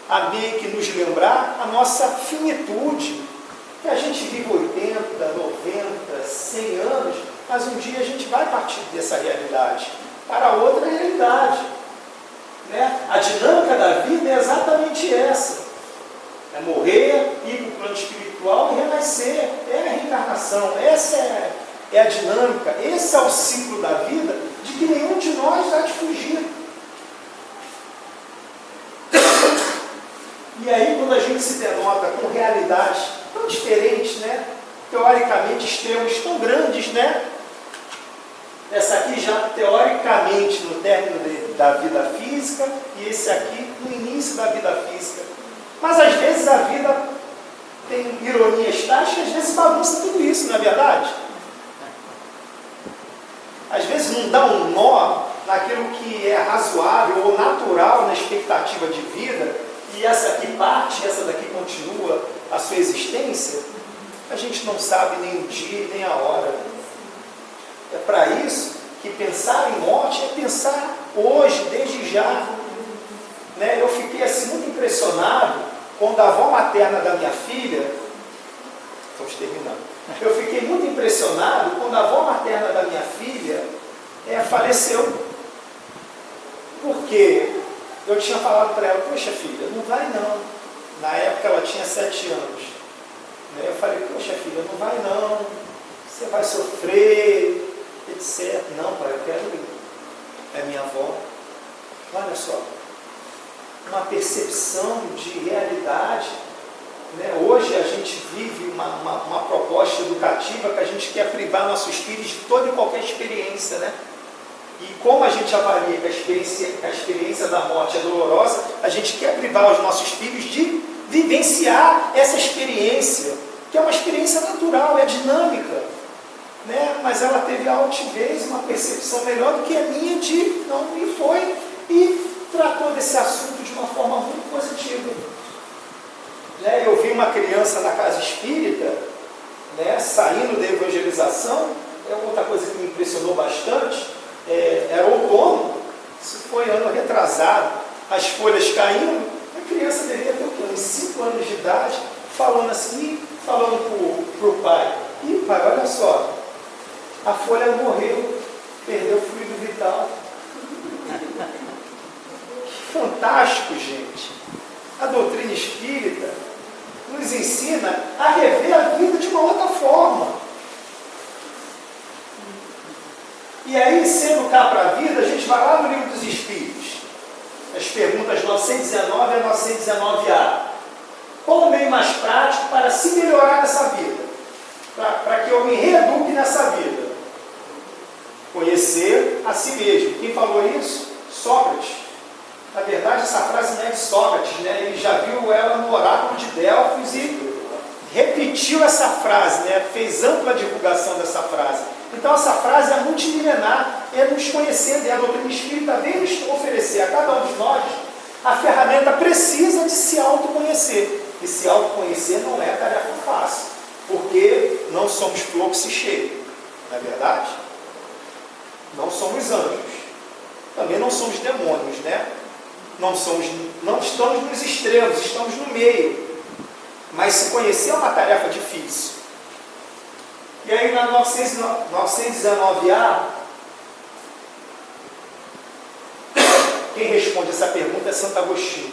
a meio que nos lembrar a nossa finitude, que a gente vive 80, 90, 100 anos, mas um dia a gente vai partir dessa realidade para outra realidade. Né? A dinâmica da vida é exatamente essa. É morrer, ir para o plano espiritual e renascer. É a reencarnação. Essa é a dinâmica. Esse é o ciclo da vida de que nenhum de nós há de fugir. E aí, quando a gente se denota com realidades tão diferentes, né? Teoricamente extremos tão grandes, né? Essa aqui já teoricamente no término da vida física e esse aqui no início da vida física. Mas às vezes a vida tem ironias tais que às vezes bagunça tudo isso, não é verdade? Às vezes não dá um nó naquilo que é razoável ou natural na expectativa de vida, e essa aqui parte, essa daqui continua a sua existência. A gente não sabe nem o dia nem a hora. É para isso que pensar em morte é pensar hoje, desde já. Né? Eu fiquei assim muito impressionado quando a avó materna da minha filha, estamos terminando, eu fiquei muito impressionado quando a avó materna da minha filha faleceu. Porque eu tinha falado para ela, poxa filha, não vai não. Na época ela tinha 7 anos. Eu falei, poxa filha, não vai não, você vai sofrer, etc. Não, pai, eu quero ir. É minha avó. Olha só, uma percepção de realidade. Né? Hoje a gente vive uma proposta educativa que a gente quer privar nossos filhos de toda e qualquer experiência. Né? E como a gente avalia que a experiência da morte é dolorosa, a gente quer privar os nossos filhos de vivenciar essa experiência, que é uma experiência natural, é dinâmica. Né? Mas ela teve a altivez, uma percepção melhor do que a minha de não, e foi, e tratou desse assunto de uma forma muito positiva. Né? Eu vi uma criança na casa espírita, né, saindo da evangelização, outra coisa que me impressionou bastante, era outono, isso foi ano retrasado, as folhas caindo, a criança devia ter uns 5 anos de idade, falando assim, falando para o pai, ih pai, olha só, a folha morreu, perdeu o fluido vital. Que fantástico, gente! A doutrina espírita nos ensina a rever a vida de uma outra forma. E aí, sendo cá para a vida, a gente vai lá no Livro dos Espíritos, as perguntas 919 a 919A. Qual o meio mais prático para se melhorar nessa vida? Para que eu me reeduque nessa vida? Conhecer a si mesmo. Quem falou isso? Sócrates. Na verdade, essa frase não é de Sócrates, né? Ele já viu ela no oráculo de Delfos e repetiu essa frase, né? Fez ampla divulgação dessa frase. Então, essa frase é multimilenar, é nos conhecer, e a doutrina espírita vem nos oferecer a cada um de nós a ferramenta precisa de se autoconhecer. E se autoconhecer não é tarefa fácil, porque não somos flor que se cheia, não é verdade? Não somos anjos, também não somos demônios, né? Não estamos nos extremos, estamos no meio. Mas se conhecer é uma tarefa difícil. E aí na 919A, quem responde essa pergunta é Santo Agostinho.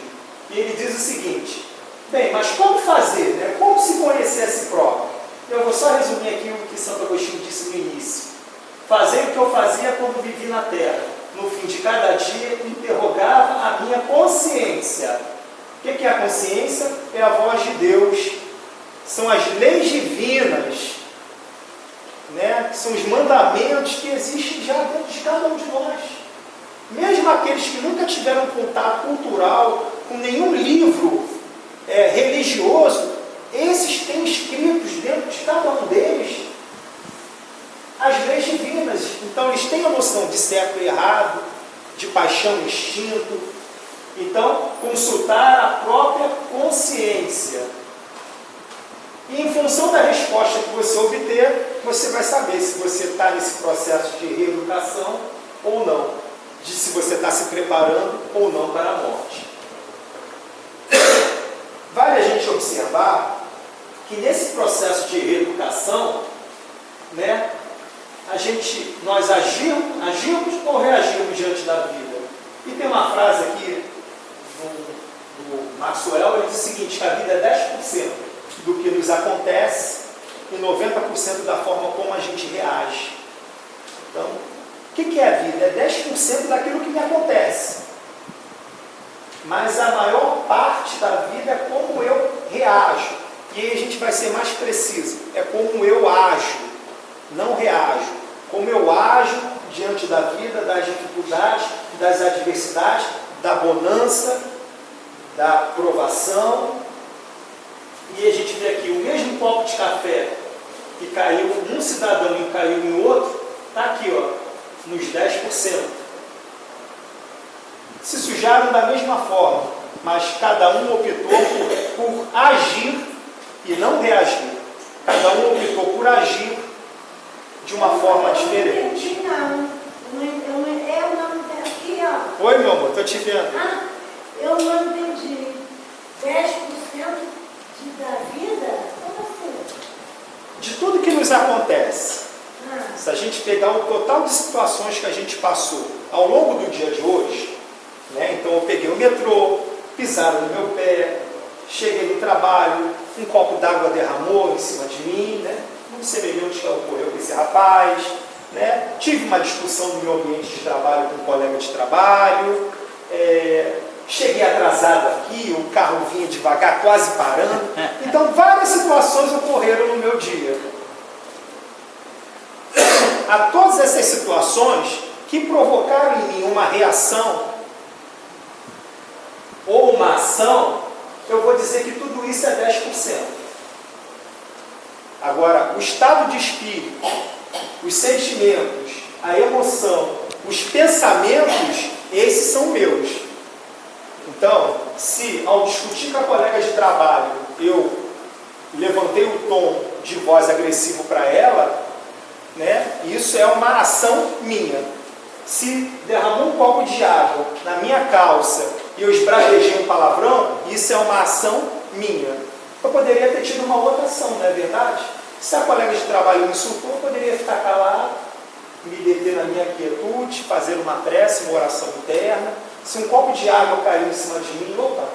E ele diz o seguinte, bem, mas como fazer, né? Como se conhecer a si próprio? Eu vou só resumir aqui o que Santo Agostinho disse no início. Fazer o que eu fazia quando vivi na Terra. No fim de cada dia, interrogava a minha consciência. O que é a consciência? É a voz de Deus. São as leis divinas, né? São os mandamentos que existem já dentro de cada um de nós. Mesmo aqueles que nunca tiveram contato cultural com nenhum livro religioso, esses têm escritos dentro de cada um deles as leis divinas. Então eles têm a noção de certo e errado, de paixão e instinto. Então, consultar a própria consciência. E em função da resposta que você obter, você vai saber se você está nesse processo de reeducação ou não, de se você está se preparando ou não para a morte. Vale a gente observar que nesse processo de reeducação, né, nós agimos ou reagimos diante da vida? E tem uma frase aqui do Maxwell, ele diz o seguinte, que a vida é 10% do que nos acontece e 90% da forma como a gente reage. Então, o que é a vida? É 10% daquilo que me acontece. Mas a maior parte da vida é como eu reajo. E aí a gente vai ser mais preciso. É como eu ajo, não reajo. Como eu ajo diante da vida, das dificuldades, das adversidades, da bonança, da provação. E a gente vê aqui o mesmo copo de café que caiu num cidadão e caiu em outro, está aqui, ó, nos 10%. Se sujaram da mesma forma, mas cada um optou por agir e não reagir. Cada um optou por agir de uma forma diferente. Não. Eu não entendi. Aqui, ó. Oi, meu amor, tô te vendo. Ah, eu não entendi. 10% da vida? Como assim? De tudo que nos acontece, Ah, se a gente pegar o total de situações que a gente passou ao longo do dia de hoje, né? Então eu peguei o metrô, pisaram no meu pé, cheguei no trabalho, um copo d'água derramou em cima de mim, né? Muito semelhante ao que ocorreu com esse rapaz, né? Tive uma discussão no meu ambiente de trabalho com um colega de trabalho, cheguei atrasado aqui, o carro vinha devagar, quase parando. Então várias situações ocorreram no meu dia. A todas essas situações que provocaram em mim uma reação ou uma ação, eu vou dizer que tudo isso é 10%. Agora, o estado de espírito, os sentimentos, a emoção, os pensamentos, esses são meus. Então, se ao discutir com a colega de trabalho, eu levantei o tom de voz agressivo para ela, né, isso é uma ação minha. Se derramou um copo de água na minha calça e eu esbravejei um palavrão, isso é uma ação minha. Eu poderia ter tido uma outra ação, não é verdade? Se a colega de trabalho me insultou, eu poderia ficar calado, me deter na minha quietude, fazer uma prece, uma oração interna. Se um copo de água caiu em cima de mim, opa,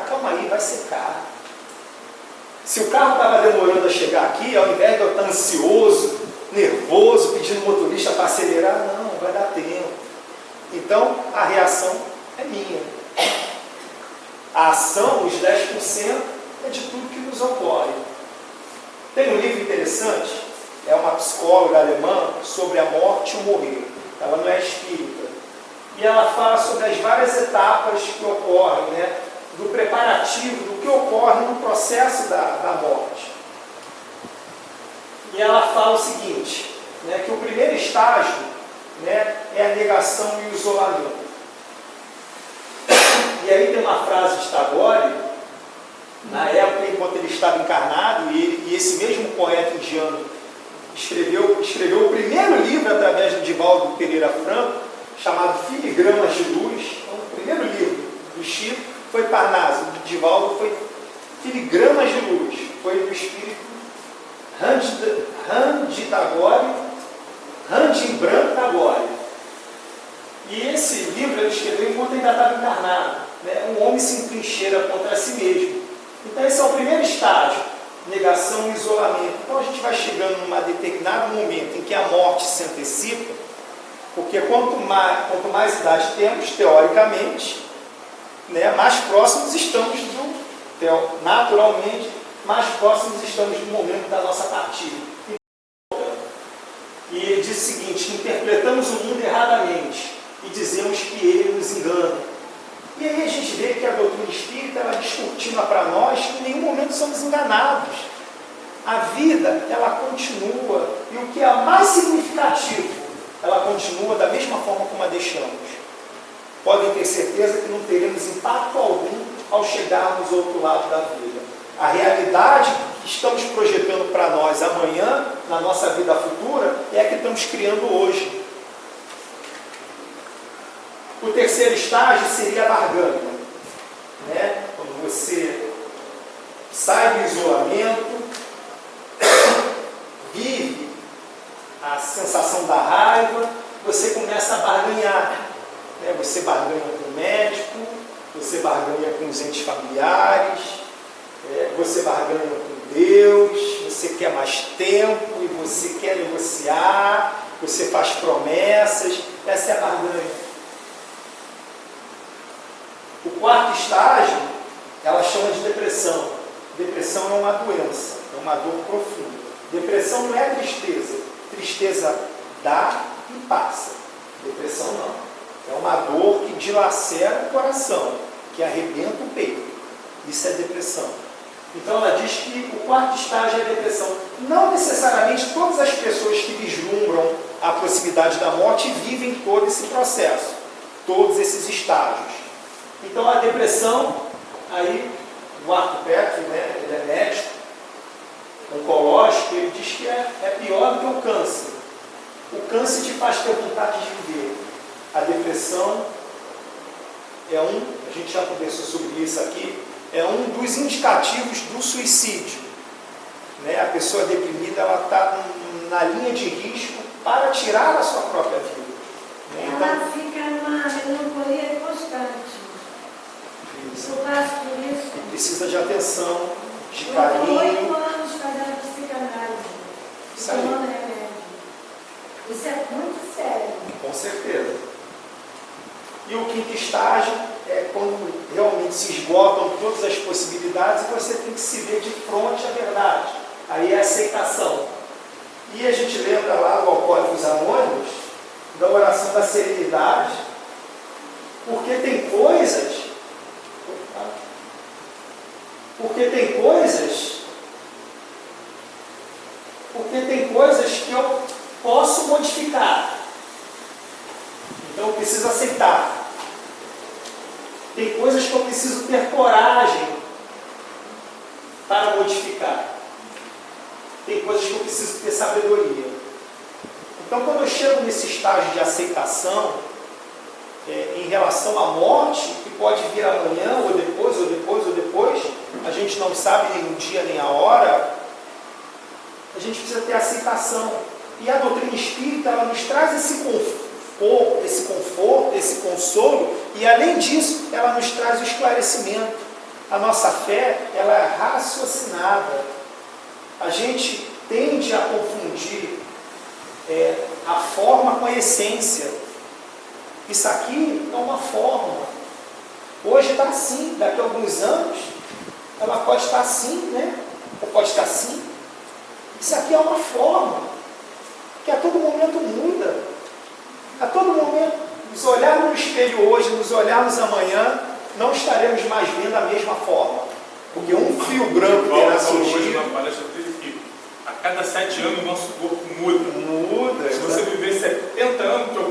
calma aí, vai secar. Se o carro estava demorando a chegar aqui, ao invés de eu estar ansioso, nervoso, pedindo o motorista para acelerar, não, vai dar tempo. Então, a reação é minha. A ação, os 10%, é de tudo que nos ocorre. Tem um livro interessante, é uma psicóloga alemã, sobre a morte e o morrer. Ela não é espírita. E ela fala sobre as várias etapas que ocorrem, né, do preparativo, do que ocorre no processo da morte. E ela fala o seguinte, né, que o primeiro estágio, né, é a negação e o isolamento. E aí tem uma frase de Tagore, na época enquanto ele estava encarnado, e esse mesmo poeta indiano escreveu o primeiro livro através do Divaldo Pereira Franco, chamado Filigramas de Luz. Então, o primeiro livro do Chico foi Parnaso, do Divaldo foi Filigramas de Luz, foi do espírito Ranjibran Tagore. E esse livro ele escreveu enquanto ainda estava encarnado, né? Um homem se entrincheira contra si mesmo. Então esse é o primeiro estágio, negação e isolamento. Então a gente vai chegando num determinado momento em que a morte se antecipa, porque quanto mais idade temos, teoricamente, né, mais próximos estamos naturalmente, mais próximos estamos do momento da nossa partida. E ele diz o seguinte: interpretamos o mundo erradamente e dizemos que ele nos engana. E aí a gente vê que a doutrina espírita ela descortina para nós que em nenhum momento somos enganados. A vida, ela continua, e o que é mais significativo, ela continua da mesma forma como a deixamos. Podem ter certeza que não teremos impacto algum ao chegarmos ao outro lado da vida. A realidade que estamos projetando para nós amanhã, na nossa vida futura, é a que estamos criando hoje. O terceiro estágio seria a barganha, né? Quando você sai do isolamento, vive a sensação da raiva, você começa a barganhar, né? Você barganha com o médico, você barganha com os entes familiares, você barganha com Deus, você quer mais tempo e você quer negociar, você faz promessas, essa é a barganha. O quarto estágio, ela chama de depressão. Depressão é uma doença, é uma dor profunda. Depressão não é tristeza. Tristeza dá e passa. Depressão não. É uma dor que dilacera o coração, que arrebenta o peito. Isso é depressão. Então ela diz que o quarto estágio é a depressão. Não necessariamente todas as pessoas que vislumbram a proximidade da morte vivem todo esse processo, todos esses estágios. Então a depressão, aí o Arthur Petri, né, ele é médico oncológico, ele diz que é pior do que o câncer. O câncer te faz ter vontade de viver. A depressão é a gente já conversou sobre isso aqui, é um dos indicativos do suicídio. Né? A pessoa deprimida, ela está na linha de risco para tirar a sua própria vida. Né? Ela fica numa melancolia constante. Isso. Eu passo por isso. Precisa de atenção, de Eu carinho. estou 8 anos fazendo psicanálise. Isso aí. Tomando remédio. Isso é muito sério. Com certeza. E o quinto estágio é quando realmente se esgotam todas as possibilidades e você tem que se ver de frente à verdade. Aí é a aceitação. E a gente lembra lá do Alcoólicos Anônimos, da oração da serenidade, porque tem coisas que eu posso modificar. Então eu preciso aceitar. Tem coisas que eu preciso ter coragem para modificar. Tem coisas que eu preciso ter sabedoria. Então quando eu chego nesse estágio de aceitação, em relação à morte, que pode vir amanhã, ou depois, a gente não sabe nem o dia nem a hora, a gente precisa ter aceitação. E a doutrina espírita, ela nos traz esse conforto, esse consolo, e além disso, ela nos traz o esclarecimento. A nossa fé, ela é raciocinada. A gente tende a confundir a forma com a essência. Isso aqui é uma forma. Hoje está assim, daqui a alguns anos, ela pode estar assim, né? Ou pode estar assim. Isso aqui é uma forma que a todo momento muda. A todo momento, nos olharmos no espelho hoje, nos olharmos amanhã, não estaremos mais vendo a mesma forma. Porque um fio branco terá surgido. Hoje na palestra dele que a cada 7 anos o nosso corpo muda. Muda. Se você viver 70 anos, teu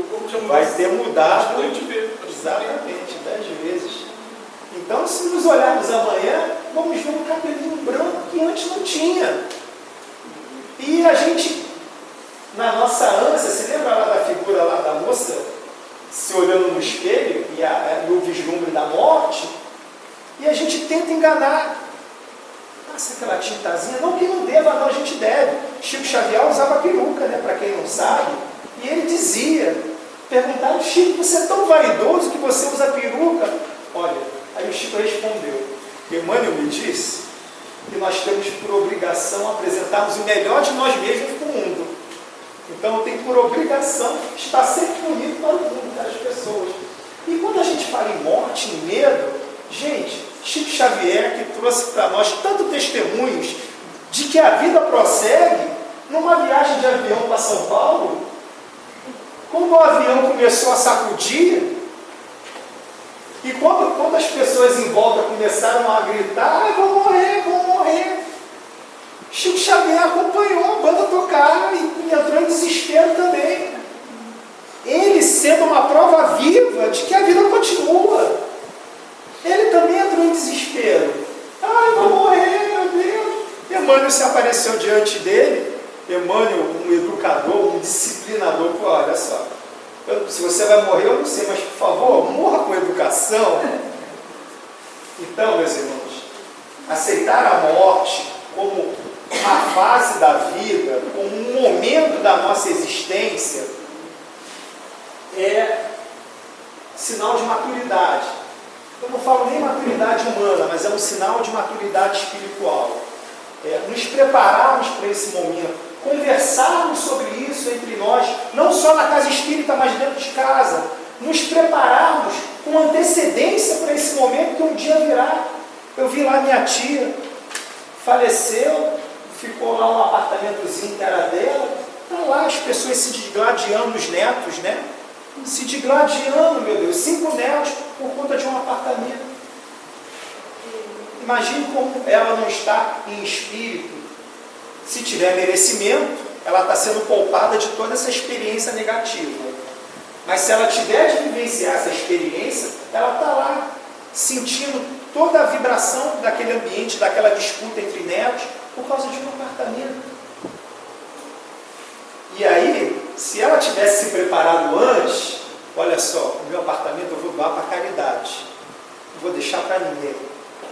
corpo já mudou. Vai ter mudado. Exatamente, 10 vezes. Então, se nos olharmos amanhã, vamos ver um cabelinho branco que antes não tinha. E a gente, na nossa ânsia, você lembra lá da figura lá da moça se olhando no espelho e o vislumbre da morte? E a gente tenta enganar. Passa aquela tintazinha, não que não deva, não, a gente deve. Chico Xavier usava peruca, né, para quem não sabe, e ele dizia, perguntaram, Chico, você é tão vaidoso que você usa peruca? Olha, aí o Chico respondeu, Emmanuel me disse que nós temos por obrigação apresentarmos o melhor de nós mesmos para o mundo. Então eu tenho por obrigação estar sempre bonito para o mundo, para as pessoas. E quando a gente fala em morte, em medo, gente, Chico Xavier que trouxe para nós tantos testemunhos de que a vida prossegue numa viagem de avião para São Paulo, quando o avião começou a sacudir, e quando as pessoas em volta começaram a gritar, vou morrer, Chico Xavier acompanhou a banda tocar e entrou em desespero também. Ele sendo uma prova viva de que a vida continua. Ele também entrou em desespero. Vou morrer, meu Deus. Emmanuel se apareceu diante dele. Emmanuel, um educador, um disciplinador. Pô, olha só, se você vai morrer, eu não sei, mas por favor, morra com educação. Então, meus irmãos, aceitar a morte como uma fase da vida, como um momento da nossa existência, é sinal de maturidade. Eu não falo nem maturidade humana, mas é um sinal de maturidade espiritual. Nos prepararmos para esse momento, conversarmos sobre isso entre nós, não só na casa espírita, mas dentro de casa. Nos prepararmos com antecedência para esse momento que um dia virá. Eu vi lá minha tia, faleceu, ficou lá um apartamentozinho que era dela, está lá as pessoas se digladiando, os netos, né? Se digladiando, meu Deus, 5 netos por conta de um apartamento. Imagine como ela não está em espírito. Se tiver merecimento, ela está sendo poupada de toda essa experiência negativa. Mas se ela tiver de vivenciar essa experiência, ela está lá sentindo toda a vibração daquele ambiente, daquela disputa entre netos, por causa de um apartamento. E aí, Se ela tivesse se preparado antes, olha só, o meu apartamento eu vou doar para caridade, não vou deixar para ninguém.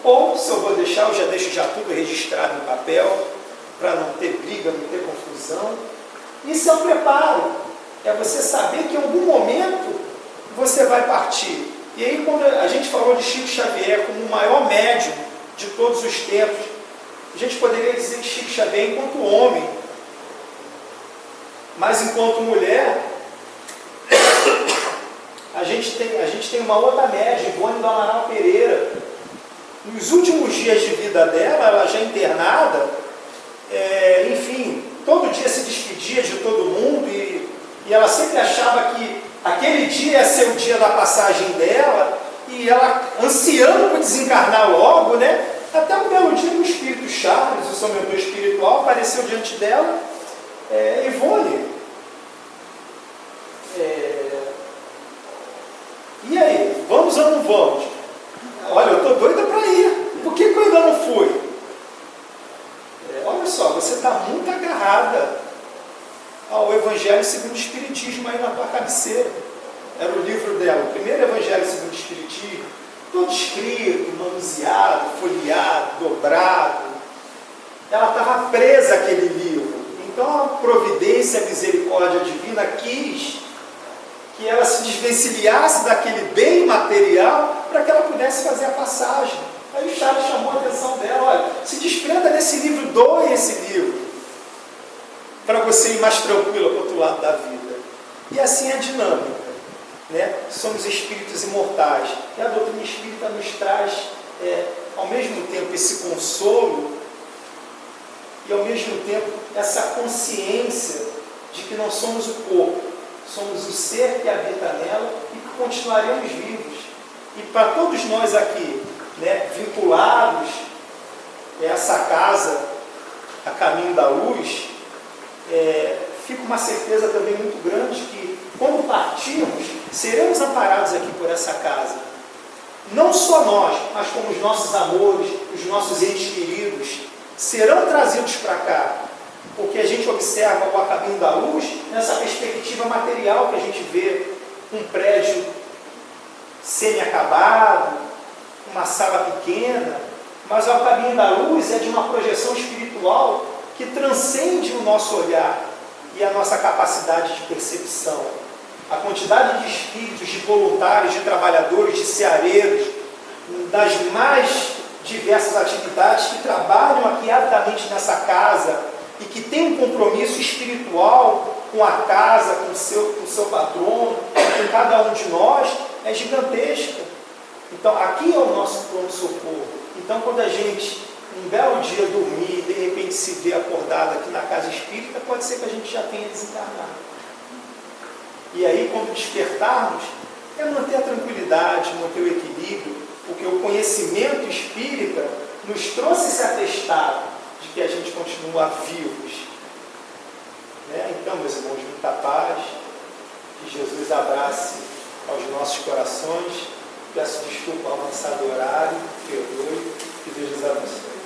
Ou, se eu vou deixar, eu já deixo já tudo registrado em papel, para não ter briga, não ter confusão. Isso é um preparo, é você saber que em algum momento você vai partir. E aí, quando a gente falou de Chico Xavier como o maior médium de todos os tempos, a gente poderia dizer que Chico Xavier, enquanto homem, mas enquanto mulher, a gente tem uma outra médium, Ivone do Amaral Pereira. Nos últimos dias de vida dela, ela já internada, enfim, todo dia se despedia de todo mundo e ela sempre achava que aquele dia ia ser o dia da passagem dela e ela ansiando por desencarnar logo, né? Até um belo dia o espírito Charles, o seu mentor espiritual, apareceu diante dela. Ivone, e aí, vamos ou não vamos? Olha, eu estou doida para ir, por que eu ainda não fui? Olha só, você está muito agarrada ao Evangelho segundo o Espiritismo aí na tua cabeceira. Era o livro dela, o primeiro Evangelho segundo o Espiritismo, todo escrito, manuseado, folheado, dobrado. Ela estava presa àquele livro. Então a providência, a misericórdia divina quis que ela se desvencilhasse daquele bem material para que ela pudesse fazer a passagem. Aí o Charles chamou a atenção dela: olha, se desprenda desse livro, doe esse livro, para você ir mais tranquila para o outro lado da vida. E assim é a dinâmica, né? Somos espíritos imortais, e a doutrina espírita nos traz, ao mesmo tempo, esse consolo, e ao mesmo tempo, essa consciência de que não somos o corpo, somos o ser que habita nela e que continuaremos vivos. E para todos nós aqui, né, vinculados a essa casa, a caminho da luz, fica uma certeza também muito grande que, quando partirmos, seremos amparados aqui por essa casa. Não só nós, mas como os nossos amores, os nossos entes queridos, serão trazidos para cá. Porque a gente observa o caminho da luz nessa perspectiva material que a gente vê um prédio semi-acabado, uma sala pequena, mas o caminho da luz é de uma projeção espiritual que transcende o nosso olhar e a nossa capacidade de percepção. A quantidade de espíritos, de voluntários, de trabalhadores, de ceareiros, das mais diversas atividades que trabalham aqui avidamente nessa casa e que tem um compromisso espiritual com a casa, com o seu patrono, com cada um de nós, é gigantesca. Então, aqui é o nosso pronto-socorro. Então, quando a gente, um belo dia, dormir e de repente se vê acordado aqui na casa espírita, pode ser que a gente já tenha desencarnado. E aí, quando despertarmos, é manter a tranquilidade, manter o equilíbrio, porque o conhecimento espírita nos trouxe esse atestado de que a gente continua vivos. Então, meus irmãos, muita paz, que Jesus abrace aos nossos corações. Peço desculpa ao avançado horário, perdoe, que Deus nos abençoe.